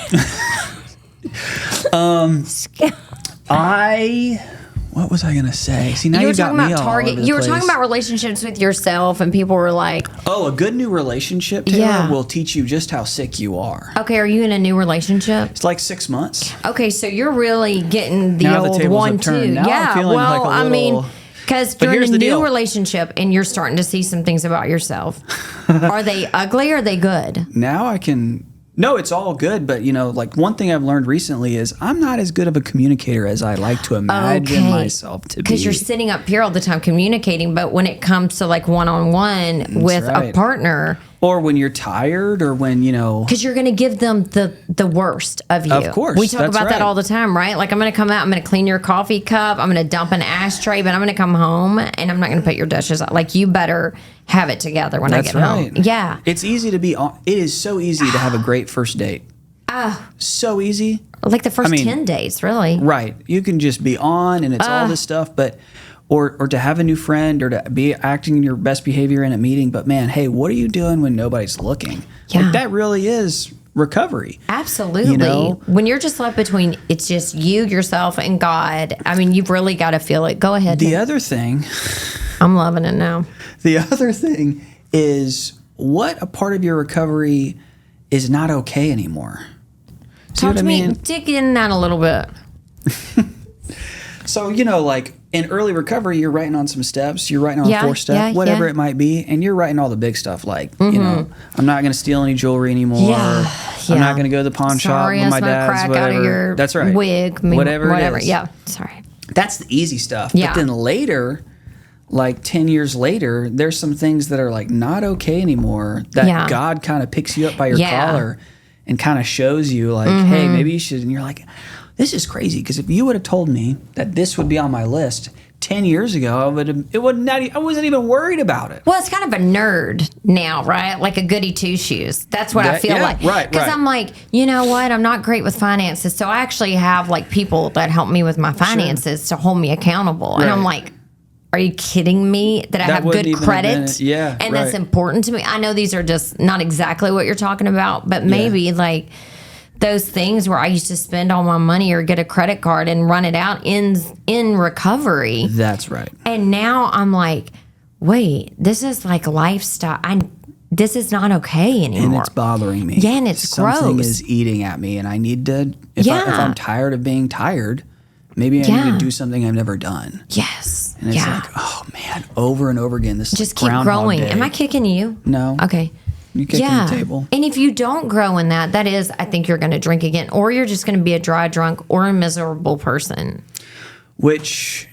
Speaker 2: What was I going to say? See, now
Speaker 1: you were
Speaker 2: you got
Speaker 1: talking
Speaker 2: me
Speaker 1: about
Speaker 2: all
Speaker 1: Target.
Speaker 2: over the
Speaker 1: You were
Speaker 2: place.
Speaker 1: talking about relationships with yourself, and people were like,
Speaker 2: oh, a good new relationship, Tayla, will teach you just how sick you are.
Speaker 1: okay, are you in a new relationship?
Speaker 2: It's like 6 months.
Speaker 1: Okay, so you're really getting the
Speaker 2: Now the
Speaker 1: old
Speaker 2: tables
Speaker 1: one,
Speaker 2: have turned.
Speaker 1: too.
Speaker 2: Now I'm
Speaker 1: Yeah,
Speaker 2: feeling
Speaker 1: well,
Speaker 2: like a
Speaker 1: I mean,
Speaker 2: little-
Speaker 1: because
Speaker 2: But
Speaker 1: you're in
Speaker 2: here's
Speaker 1: a
Speaker 2: the
Speaker 1: new
Speaker 2: deal.
Speaker 1: relationship and you're starting to see some things about yourself. Are they ugly or are they good?
Speaker 2: Now I can... No, it's all good, but you know, like one thing I've learned recently is I'm not as good of a communicator as I like to imagine myself to be.
Speaker 1: Because you're sitting up here all the time communicating, but when it comes to like one-on-one with a partner...
Speaker 2: Or when you're tired, or when, you know...
Speaker 1: Because you're going to give them the worst of you.
Speaker 2: Of course.
Speaker 1: We talk about that all the time, right? Like, I'm going to come out, I'm going to clean your coffee cup, I'm going to dump an ashtray, but I'm going to come home and I'm not going to put your dishes out. Like, you better have it together when I get home. Yeah.
Speaker 2: It's easy to be on... It is so easy to have a great first date. So easy.
Speaker 1: Like the first 10 days, really.
Speaker 2: Right. You can just be on and it's all this stuff, but... Or to have a new friend, or to be acting in your best behavior in a meeting. But man, hey, what are you doing when nobody's looking?
Speaker 1: Yeah.
Speaker 2: Like, that really is recovery.
Speaker 1: Absolutely.
Speaker 2: You know?
Speaker 1: When you're just left between, it's just you, yourself, and God. I mean, you've really got to feel it. Go ahead.
Speaker 2: The other thing...
Speaker 1: I'm loving it now.
Speaker 2: The other thing is, what a part of your recovery is not okay anymore. See
Speaker 1: Talk
Speaker 2: what
Speaker 1: to
Speaker 2: I mean?
Speaker 1: me. Dig in that a little bit.
Speaker 2: So, you know, like in early recovery, you're writing on some steps, you're writing on a 4-step, whatever it might be, and you're writing all the big stuff like, you know, I'm not going to steal any jewelry anymore. I'm not going to go to the pawn shop with my dad's,
Speaker 1: crack
Speaker 2: whatever.
Speaker 1: out of your
Speaker 2: That's right.
Speaker 1: wig.
Speaker 2: Whatever it is.
Speaker 1: Yeah, sorry.
Speaker 2: That's the easy stuff.
Speaker 1: Yeah.
Speaker 2: But then later, like 10 years later, there's some things that are like not okay anymore, that God kind of picks you up by your collar and kind of shows you like, hey, maybe you should. And you're like, this is crazy, because if you would have told me that this would be on my list 10 years ago, I wasn't even worried about it.
Speaker 1: Well, it's kind of a nerd now, right? Like a goody two shoes. That's what I feel like.
Speaker 2: Right.
Speaker 1: Because I'm like, you know what? I'm not great with finances, so I actually have like people that help me with my finances to hold me accountable.
Speaker 2: Right.
Speaker 1: And I'm like, are you kidding me that I have good credit? And that's important to me. I know these are just not exactly what you're talking about, but maybe like those things where I used to spend all my money or get a credit card and run it out in recovery.
Speaker 2: That's right.
Speaker 1: And now I'm like, wait, this is like lifestyle. This is not okay anymore.
Speaker 2: And it's bothering me.
Speaker 1: Yeah, and it's gross.
Speaker 2: Something is eating at me, and I need to, if I'm tired of being tired, maybe I need to do something I've never done.
Speaker 1: Yes.
Speaker 2: And it's like, oh man, over and over again. This
Speaker 1: just
Speaker 2: is
Speaker 1: keep growing. Day. Am I kicking you?
Speaker 2: No.
Speaker 1: Okay.
Speaker 2: You kicking the table.
Speaker 1: And if you don't grow in that is, I think you're going to drink again, or you're just going to be a dry drunk or a miserable person.
Speaker 2: Which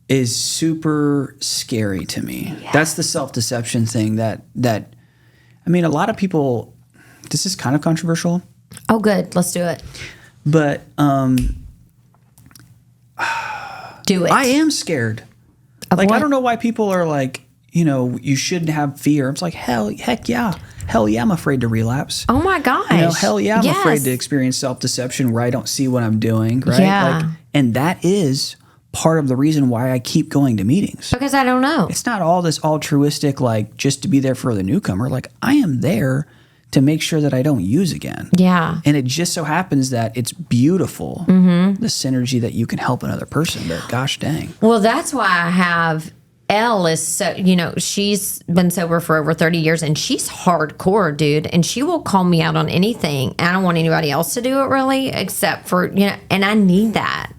Speaker 2: is super scary to me. Yeah. That's the self-deception thing that I mean, a lot of people, this is kind of controversial.
Speaker 1: Oh, good. Let's do it.
Speaker 2: But
Speaker 1: do it.
Speaker 2: I am scared.
Speaker 1: Of
Speaker 2: like,
Speaker 1: what?
Speaker 2: I don't know why people are like, you shouldn't have fear. It's like, heck yeah. Hell yeah, I'm afraid to relapse.
Speaker 1: Oh my gosh.
Speaker 2: Hell yeah, I'm
Speaker 1: Yes.
Speaker 2: afraid to experience self-deception where I don't see what I'm doing, right?
Speaker 1: Yeah.
Speaker 2: And that is part of the reason why I keep going to meetings.
Speaker 1: Because I don't know.
Speaker 2: It's not all this altruistic, just to be there for the newcomer. I am there to make sure that I don't use again.
Speaker 1: Yeah.
Speaker 2: And it just so happens that it's beautiful, the synergy that you can help another person, but gosh dang.
Speaker 1: Well, that's why I have Elle is so, she's been sober for over 30 years and she's hardcore, dude. And she will call me out on anything. I don't want anybody else to do it really, except for, and I need that.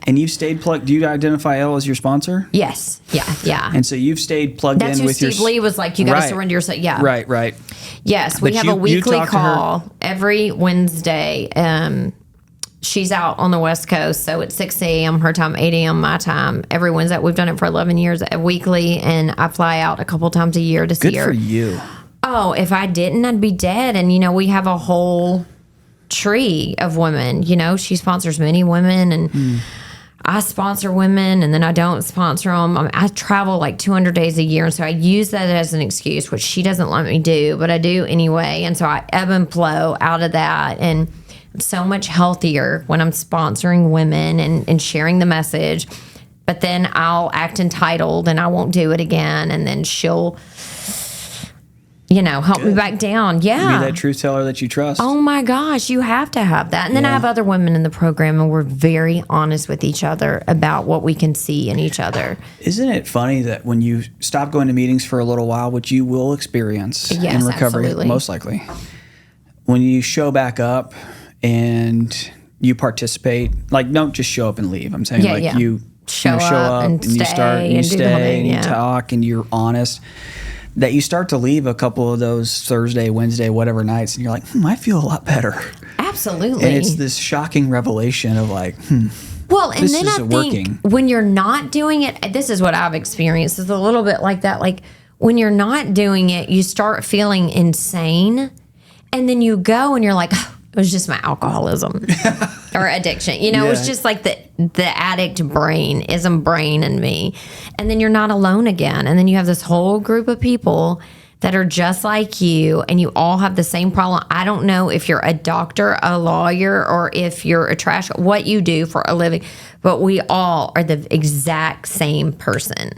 Speaker 2: And you've stayed plugged. Do you identify Elle as your sponsor?
Speaker 1: Yes. Yeah. Yeah.
Speaker 2: And so you've stayed plugged
Speaker 1: That's
Speaker 2: in
Speaker 1: who
Speaker 2: with
Speaker 1: Steve Lee was like, you got to surrender yourself. Yeah.
Speaker 2: Right.
Speaker 1: Yes. We
Speaker 2: But
Speaker 1: have
Speaker 2: you
Speaker 1: a weekly
Speaker 2: talk to her-
Speaker 1: call every Wednesday. She's out on the West Coast, so it's 6 a.m. her time, 8 a.m. my time. Every Wednesday, we've done it for 11 years, weekly, and I fly out a couple times a year to see her.
Speaker 2: Good for you.
Speaker 1: Oh, if I didn't, I'd be dead. And, we have a whole tree of women. She sponsors many women, and I sponsor women, and then I don't sponsor them. I travel 200 days a year, and so I use that as an excuse, which she doesn't let me do, but I do anyway. And so I ebb and flow out of that, and so much healthier when I'm sponsoring women and sharing the message. But then I'll act entitled and I won't do it again. And then she'll, help me back down. Yeah.
Speaker 2: Be that truth teller that you trust.
Speaker 1: Oh my gosh, you have to have that. And then I have other women in the program and we're very honest with each other about what we can see in each other.
Speaker 2: Isn't it funny that when you stop going to meetings for a little while, which you will experience in recovery,
Speaker 1: absolutely.
Speaker 2: Most likely, when you show back up and you participate, don't just show up and leave. I'm saying you show up and you start and you stay and you talk and you're honest, that you start to leave a couple of those Thursday, Wednesday, whatever nights, and you're like, I feel a lot better.
Speaker 1: Absolutely.
Speaker 2: And it's this shocking revelation of
Speaker 1: well, and
Speaker 2: this
Speaker 1: then I
Speaker 2: isn't
Speaker 1: think
Speaker 2: working.
Speaker 1: When you're not doing it, this is what I've experienced. It's a little bit like that. When you're not doing it, you start feeling insane, and then you go and you're like, it was just my alcoholism or addiction. It was just the addict brain isn't brain in me. And then you're not alone again. And then you have this whole group of people that are just like you and you all have the same problem. I don't know if you're a doctor, a lawyer, or if you're a trash, what you do for a living, but we all are the exact same person.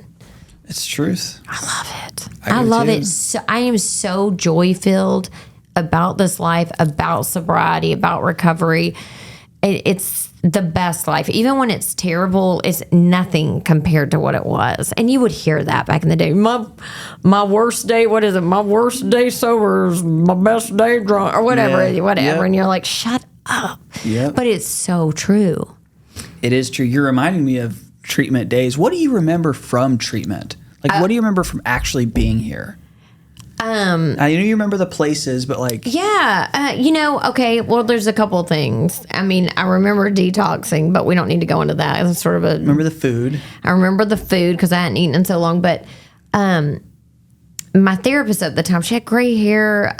Speaker 2: It's truth.
Speaker 1: I love it. I love it. So, I am so joy-filled about this life, about sobriety, about recovery. It's the best life. Even when it's terrible, it's nothing compared to what it was. And you would hear that back in the day. My worst day, what is it? My worst day sober is my best day drunk, or whatever.
Speaker 2: Yep.
Speaker 1: And you're like, shut up.
Speaker 2: Yep.
Speaker 1: But it's so true.
Speaker 2: It is true. You're reminding me of treatment days. What do you remember from treatment? What do you remember from actually being here? I know you remember the places, but
Speaker 1: okay, well, there's a couple things. I mean, I remember detoxing, but we don't need to go into that. It's sort of
Speaker 2: remember the food.
Speaker 1: I remember the food because I hadn't eaten in so long, but my therapist at the time, she had gray hair.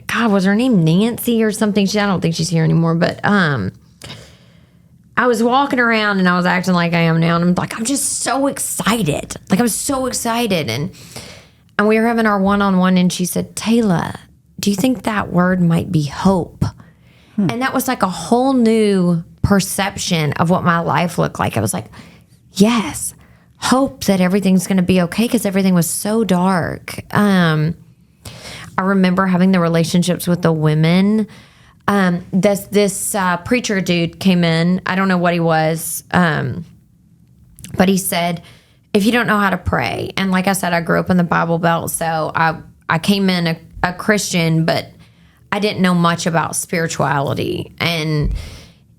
Speaker 1: God, was her name Nancy or something? I don't think she's here anymore, but I was walking around and I was acting like I am now, and I'm like, I'm just so excited. I'm so excited. And we were having our one-on-one, and she said, Tayla, do you think that word might be hope? And that was a whole new perception of what my life looked like. I was like, yes, hope that everything's going to be okay, because everything was so dark. I remember having the relationships with the women. This preacher dude came in. I don't know what he was, but he said, if you don't know how to pray, and like I said, I grew up in the Bible Belt, so I came in a Christian, but I didn't know much about spirituality, and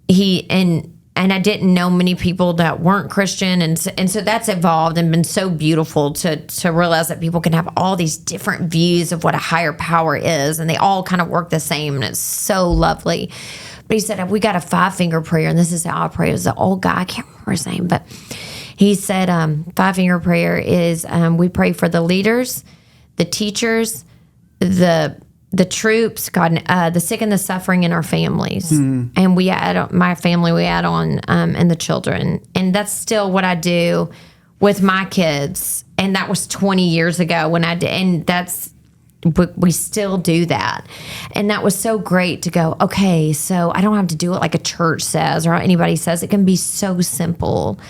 Speaker 1: I didn't know many people that weren't Christian, and so that's evolved and been so beautiful to realize that people can have all these different views of what a higher power is, and they all kind of work the same, and it's so lovely. But he said, we got a 5-finger prayer, and this is how I pray. It was an old guy, I can't remember his name, but he said 5-finger prayer is we pray for the leaders, the teachers, the troops, God, the sick and the suffering in our families. And we add on, my family, we add on and the children. And that's still what I do with my kids And that was 20 years ago when I did. And we still do that. And that was so great to go, okay, so I don't have to do it like a church says or anybody says. It can be so simple.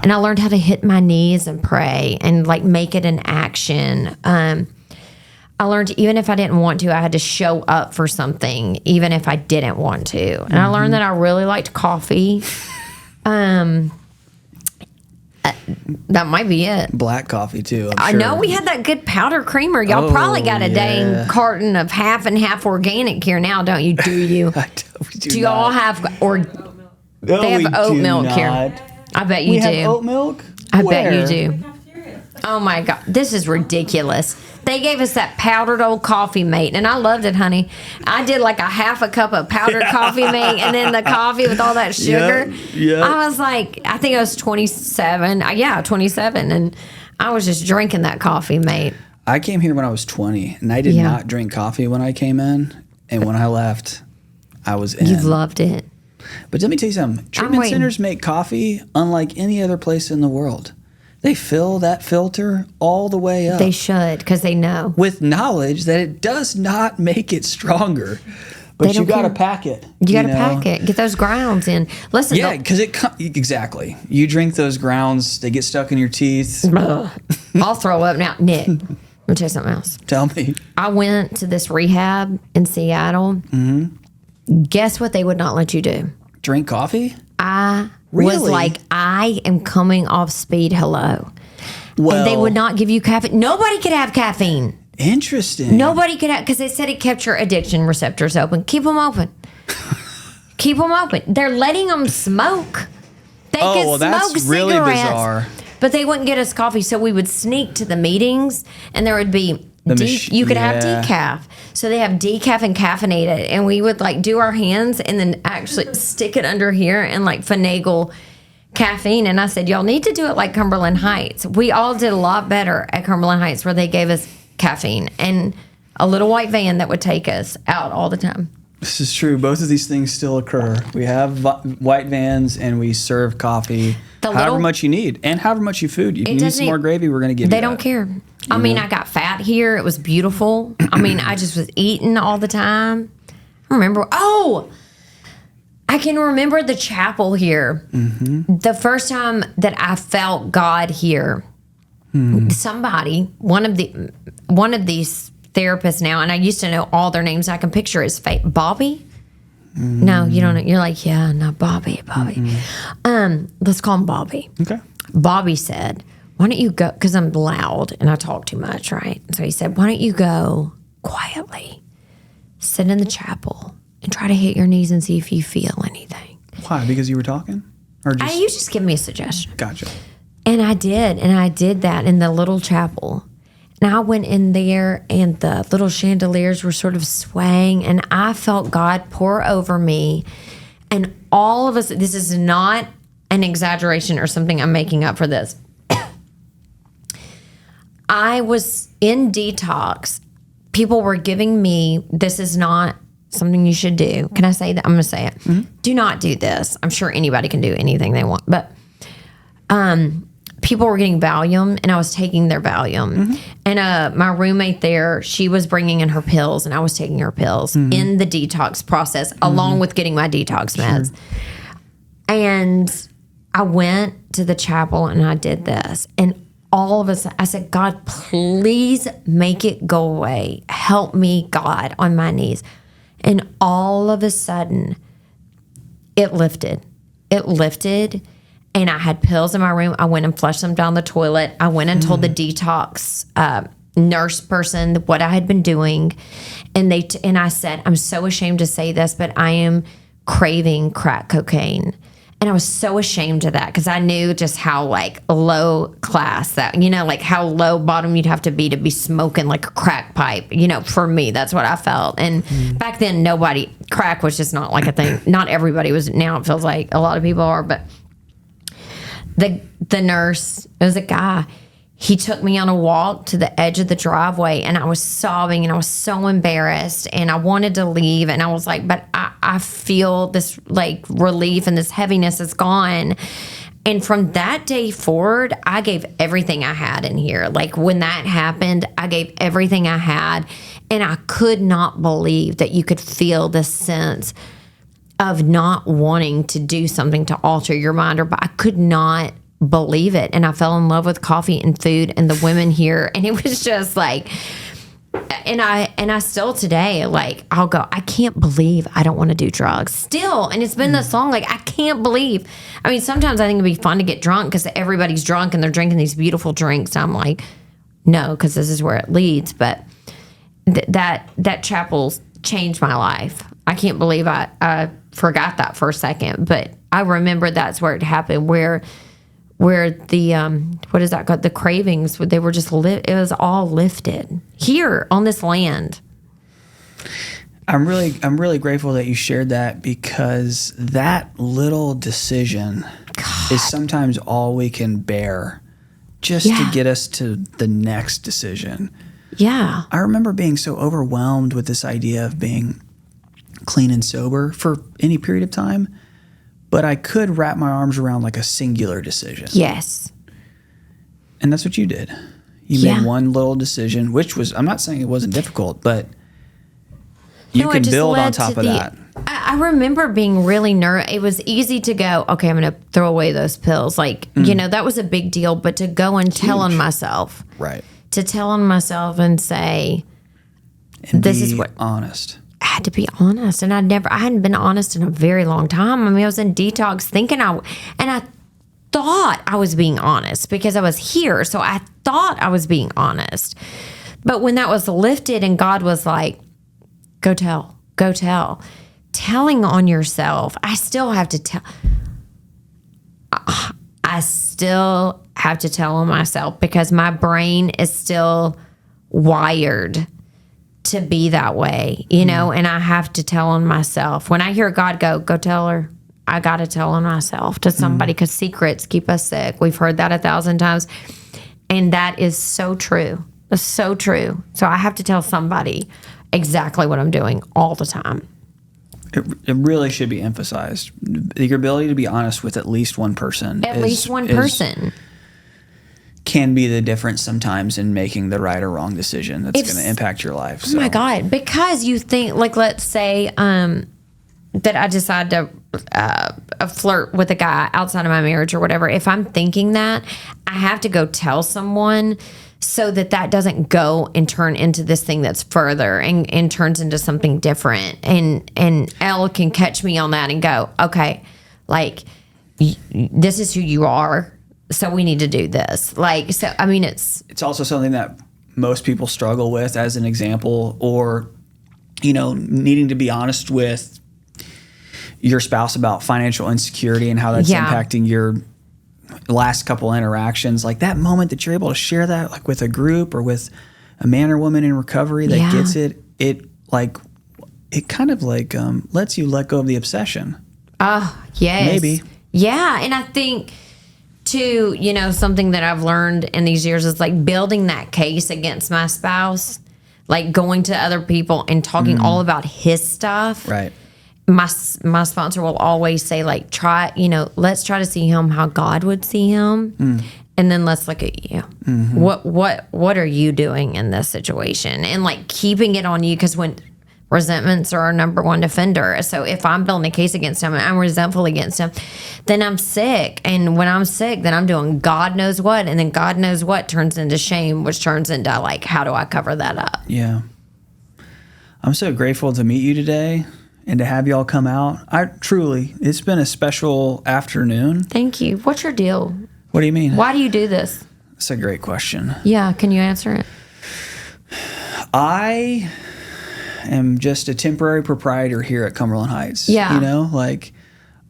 Speaker 1: And I learned how to hit my knees and pray and like make it an action. I learned even if I didn't want to, I had to show up for something, even if I didn't want to. And I learned that I really liked coffee. That might be it.
Speaker 2: Black coffee too.
Speaker 1: I know we had that good powder creamer. Y'all probably got a dang carton of half and half organic here now, don't you? Do you? Do y'all have they have oat milk here? I bet you do.
Speaker 2: Have oat milk?
Speaker 1: I bet you do. Oh my God, this is ridiculous. They gave us that powdered old coffee mate, and I loved it, honey. I did like a half a cup of powdered coffee mate, and then the coffee with all that sugar.
Speaker 2: Yeah.
Speaker 1: I was like, I think I was 27. 27, and I was just drinking that coffee mate.
Speaker 2: I came here when I was 20, and I did not drink coffee when I came in, and when I left, I was in.
Speaker 1: You loved it.
Speaker 2: But let me tell you something. Treatment centers make coffee unlike any other place in the world. They fill that filter all the way up.
Speaker 1: They should, because they know.
Speaker 2: With knowledge that it does not make it stronger. But you got to pack it.
Speaker 1: You got to pack it. Get those grounds in. Listen.
Speaker 2: Yeah, because exactly. You drink those grounds, they get stuck in your teeth.
Speaker 1: I'll throw up now. Nick, let me tell you something else.
Speaker 2: Tell me.
Speaker 1: I went to this rehab in Seattle. Mm-hmm. Guess what they would not let you do?
Speaker 2: Drink coffee?
Speaker 1: Was like, I am coming off speed. Hello.
Speaker 2: Well,
Speaker 1: and they would not give you caffeine. Nobody could have caffeine.
Speaker 2: Interesting.
Speaker 1: Nobody could have, because they said it kept your addiction receptors open. Keep them open. Keep them open. They're letting them smoke. They could smoke
Speaker 2: really
Speaker 1: cigarettes,
Speaker 2: bizarre.
Speaker 1: but they wouldn't get us coffee. So we would sneak to the meetings, and there would be you could have decaf. So they have decaf and caffeinated, and we would like do our hands and then actually stick it under here and like finagle caffeine. And I said, y'all need to do it like Cumberland Heights. We all did a lot better at Cumberland Heights, where they gave us caffeine and a little white van that would take us out all the time.
Speaker 2: This is true. Both of these things still occur. We have white vans, and we serve coffee however much you need, and however much you food. You need some more gravy, we're going to give you
Speaker 1: They don't care. I mean, I got fat here. It was beautiful. I mean, I just was eating all the time. I remember, I can remember the chapel here. Mm-hmm. The first time that I felt God here, somebody, one of these therapists now, and I used to know all their names. I can picture his face. Bobby? No, you don't know. You're like, yeah, no, Bobby. Let's call him Bobby.
Speaker 2: Okay.
Speaker 1: Bobby said, why don't you go, because I'm loud and I talk too much, right? So he said, why don't you go quietly, sit in the chapel, and try to hit your knees and see if you feel anything.
Speaker 2: Why? Because you were talking? Or just...
Speaker 1: You just give me a suggestion.
Speaker 2: Gotcha.
Speaker 1: And I did that in the little chapel. And I went in there, and the little chandeliers were sort of swaying, and I felt God pour over me. And all of us, this is not an exaggeration or something I'm making up for this. I was in detox. People were giving me, this is not something you should do. Can I say that? I'm going to say it. Mm-hmm. Do not do this. I'm sure anybody can do anything they want. But people were getting Valium, and I was taking their Valium. Mm-hmm. And my roommate there, she was bringing in her pills, and I was taking her pills in the detox process, along with getting my detox meds. Sure. And I went to the chapel, and I did this. And all of us, I said, God, please make it go away. Help me, God, on my knees. And all of a sudden, it lifted. And I had pills in my room. I went and flushed them down the toilet. I went and told the detox nurse person what I had been doing. And and I said, I'm so ashamed to say this, but I am craving crack cocaine. And I was so ashamed of that, because I knew just how like low class that, like how low bottom you'd have to be smoking like a crack pipe. For me, that's what I felt. And back then, crack was just not like a thing. Not everybody was. Now it feels like a lot of people are. But the nurse, it was a guy. He took me on a walk to the edge of the driveway, and I was sobbing, and I was so embarrassed, and I wanted to leave. And I was like, but I feel this like relief, and this heaviness is gone. And from that day forward, I gave everything I had in here. Like when that happened, I gave everything I had. And I could not believe that you could feel the sense of not wanting to do something to alter your mind, but I could not believe it. And I fell in love with coffee and food and the women here. And it was just like, and I still today, like, I'll go, I can't believe I don't want to do drugs still. And it's been the song, like, I can't believe. I mean, sometimes I think it'd be fun to get drunk because everybody's drunk and they're drinking these beautiful drinks. And I'm like, no, because this is where it leads. But that chapel changed my life. I can't believe I forgot that for a second, but I remember that's where it happened, where the what is that called? The cravings, they were just it was all lifted here on this land.
Speaker 2: I'm really grateful that you shared that, because that little decision is sometimes all we can bear just to get us to the next decision.
Speaker 1: Yeah.
Speaker 2: I remember being so overwhelmed with this idea of being clean and sober for any period of time, but I could wrap my arms around like a singular decision.
Speaker 1: Yes.
Speaker 2: And that's what you did. You made one little decision, which was, I'm not saying it wasn't difficult, but you can build on top of that.
Speaker 1: I remember being really nervous. It was easy to go, okay, I'm going to throw away those pills. Like, that was a big deal, but to go and tell on myself.
Speaker 2: Right.
Speaker 1: To tell on myself and say,
Speaker 2: and
Speaker 1: this
Speaker 2: be
Speaker 1: is what
Speaker 2: honest.
Speaker 1: I had to be honest. And I hadn't been honest in a very long time. I mean, I was in detox thinking and I thought I was being honest because I was here. So I thought I was being honest. But when that was lifted and God was like, go tell. Telling on yourself, I still have to tell. I still have to tell on myself because my brain is still wired to be that way, and I have to tell on myself. When I hear God go tell her, I got to tell on myself to somebody because secrets keep us sick. We've heard that 1,000 times. And that is so true. It's so true. So I have to tell somebody exactly what I'm doing all the time.
Speaker 2: It really should be emphasized. Your ability to be honest with at least one person.
Speaker 1: At least one person.
Speaker 2: Can be the difference sometimes in making the right or wrong decision that's going to impact your life.
Speaker 1: So. Oh my God. Because you think, like, let's say that I decide to flirt with a guy outside of my marriage or whatever. If I'm thinking that, I have to go tell someone so that doesn't go and turn into this thing that's further and turns into something different. And Elle can catch me on that and go, okay, like, this is who you are. So we need to do this. Like, so, I mean, it's
Speaker 2: also something that most people struggle with, as an example, or, needing to be honest with your spouse about financial insecurity and how that's impacting your last couple interactions. Like that moment that you're able to share that, like with a group or with a man or woman in recovery that gets it, it kind of like lets you let go of the obsession.
Speaker 1: Oh, yes.
Speaker 2: Maybe.
Speaker 1: Yeah. And I think too, something that I've learned in these years is like building that case against my spouse, like going to other people and talking all about his stuff.
Speaker 2: Right.
Speaker 1: My sponsor will always say, like, let's try to see him how God would see him. And then let's look at you. Mm-hmm. What are you doing in this situation? And like keeping it on you, because when resentments are our number one defender. So if I'm building a case against him and I'm resentful against him, then I'm sick. And when I'm sick, then I'm doing God knows what. And then God knows what turns into shame, which turns into like, how do I cover that up?
Speaker 2: Yeah. I'm so grateful to meet you today and to have y'all come out. It's been a special afternoon.
Speaker 1: Thank you. What's your deal?
Speaker 2: What do you mean?
Speaker 1: Why do you do this?
Speaker 2: That's a great question.
Speaker 1: Yeah. Can you answer it?
Speaker 2: I am just a temporary proprietor here at Cumberland Heights.
Speaker 1: Yeah.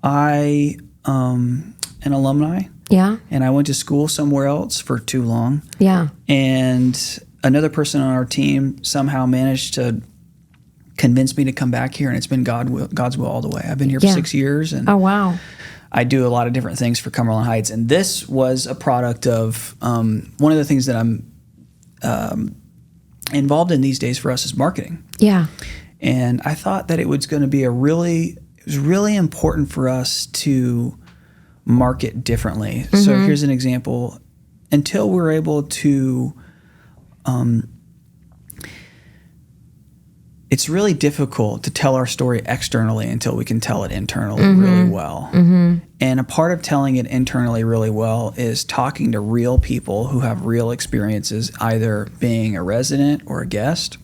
Speaker 2: I an alumni.
Speaker 1: Yeah.
Speaker 2: And I went to school somewhere else for too long.
Speaker 1: Yeah.
Speaker 2: And another person on our team somehow managed to convince me to come back here, and it's been God's will all the way. I've been here for 6 years. And
Speaker 1: oh, wow.
Speaker 2: I do a lot of different things for Cumberland Heights. And this was a product of one of the things that I'm involved in these days for us is marketing.
Speaker 1: Yeah.
Speaker 2: And I thought that it was going to be it was really important for us to market differently. So here's an example. Until we're able to, it's really difficult to tell our story externally until we can tell it internally really well. And a part of telling it internally really well is talking to real people who have real experiences, either being a resident or a guest,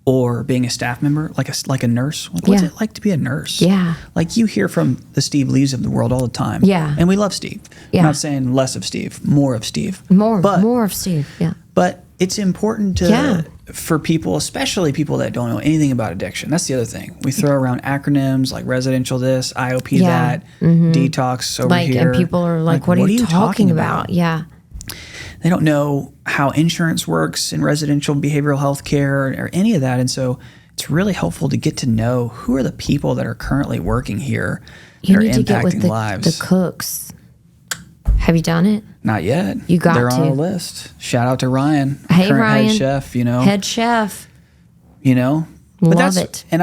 Speaker 2: or being a staff member, like a nurse. Like, what's it like to be a nurse?
Speaker 1: Yeah.
Speaker 2: Like, you hear from the Steve Lees of the world all the time.
Speaker 1: Yeah.
Speaker 2: And we love Steve.
Speaker 1: Yeah.
Speaker 2: I'm not saying less of Steve, more of Steve.
Speaker 1: More of Steve. Yeah.
Speaker 2: But it's important for people, especially people that don't know anything about addiction. That's the other thing. We throw around acronyms like residential this, IOP that, detox over here.
Speaker 1: And people are like, what are you talking about? Yeah.
Speaker 2: They don't know how insurance works in residential behavioral health care or any of that. And so it's really helpful to get to know who are the people that are currently working here that are impacting lives.
Speaker 1: The cooks. Have you done it?
Speaker 2: Not yet.
Speaker 1: You got
Speaker 2: They're
Speaker 1: to.
Speaker 2: on our list. Shout out to Ryan.
Speaker 1: Hey,
Speaker 2: current
Speaker 1: Ryan.
Speaker 2: head chef,
Speaker 1: Head chef.
Speaker 2: But
Speaker 1: Love it.
Speaker 2: And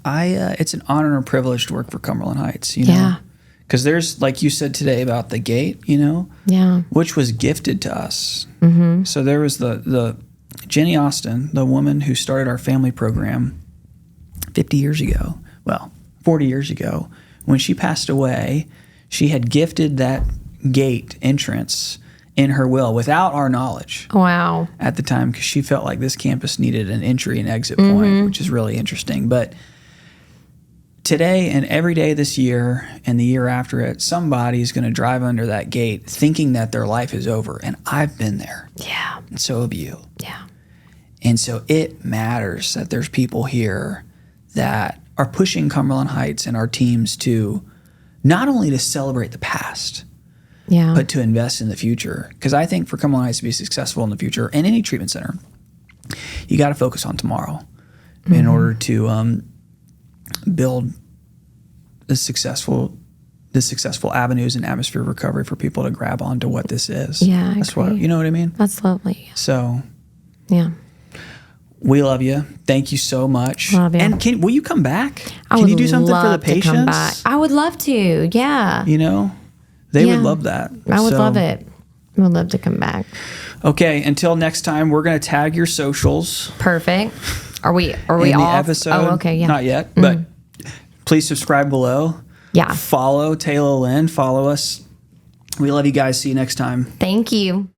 Speaker 2: it's an honor and a privilege to work for Cumberland Heights,
Speaker 1: Yeah.
Speaker 2: Because there's, like you said today about the gate,
Speaker 1: Yeah.
Speaker 2: which was gifted to us. So there was the Jenny Austin, the woman who started our family program 50 years ago. Well, 40 years ago. When she passed away, she had gifted that gate entrance in her will without our knowledge.
Speaker 1: Wow.
Speaker 2: At the time, because she felt like this campus needed an entry and exit point, which is really interesting. But today and every day this year and the year after it, somebody's going to drive under that gate thinking that their life is over. And I've been there.
Speaker 1: Yeah.
Speaker 2: And so have you.
Speaker 1: Yeah.
Speaker 2: And so it matters that there's people here that are pushing Cumberland Heights and our teams to not only to celebrate the past, but to invest in the future. Because I think for Cumberland Heights to be successful in the future, and any treatment center, you got to focus on tomorrow in order to build the successful avenues and atmosphere of recovery for people to grab onto what this is.
Speaker 1: Yeah,
Speaker 2: that's what, you know what I mean?
Speaker 1: That's lovely.
Speaker 2: So,
Speaker 1: yeah.
Speaker 2: We love you. Thank you so much.
Speaker 1: Love you.
Speaker 2: And will you come back? Can you do something for the patients?
Speaker 1: Come back. I would love to. Yeah.
Speaker 2: They would love that.
Speaker 1: I would love it. I would love to come back.
Speaker 2: Okay. Until next time, we're going to tag your socials.
Speaker 1: Perfect. Are we
Speaker 2: in
Speaker 1: off?
Speaker 2: The episode?
Speaker 1: Oh, okay. Yeah.
Speaker 2: Not yet, but please subscribe below.
Speaker 1: Yeah.
Speaker 2: Follow Tayla Lynn. Follow us. We love you guys. See you next time.
Speaker 1: Thank you.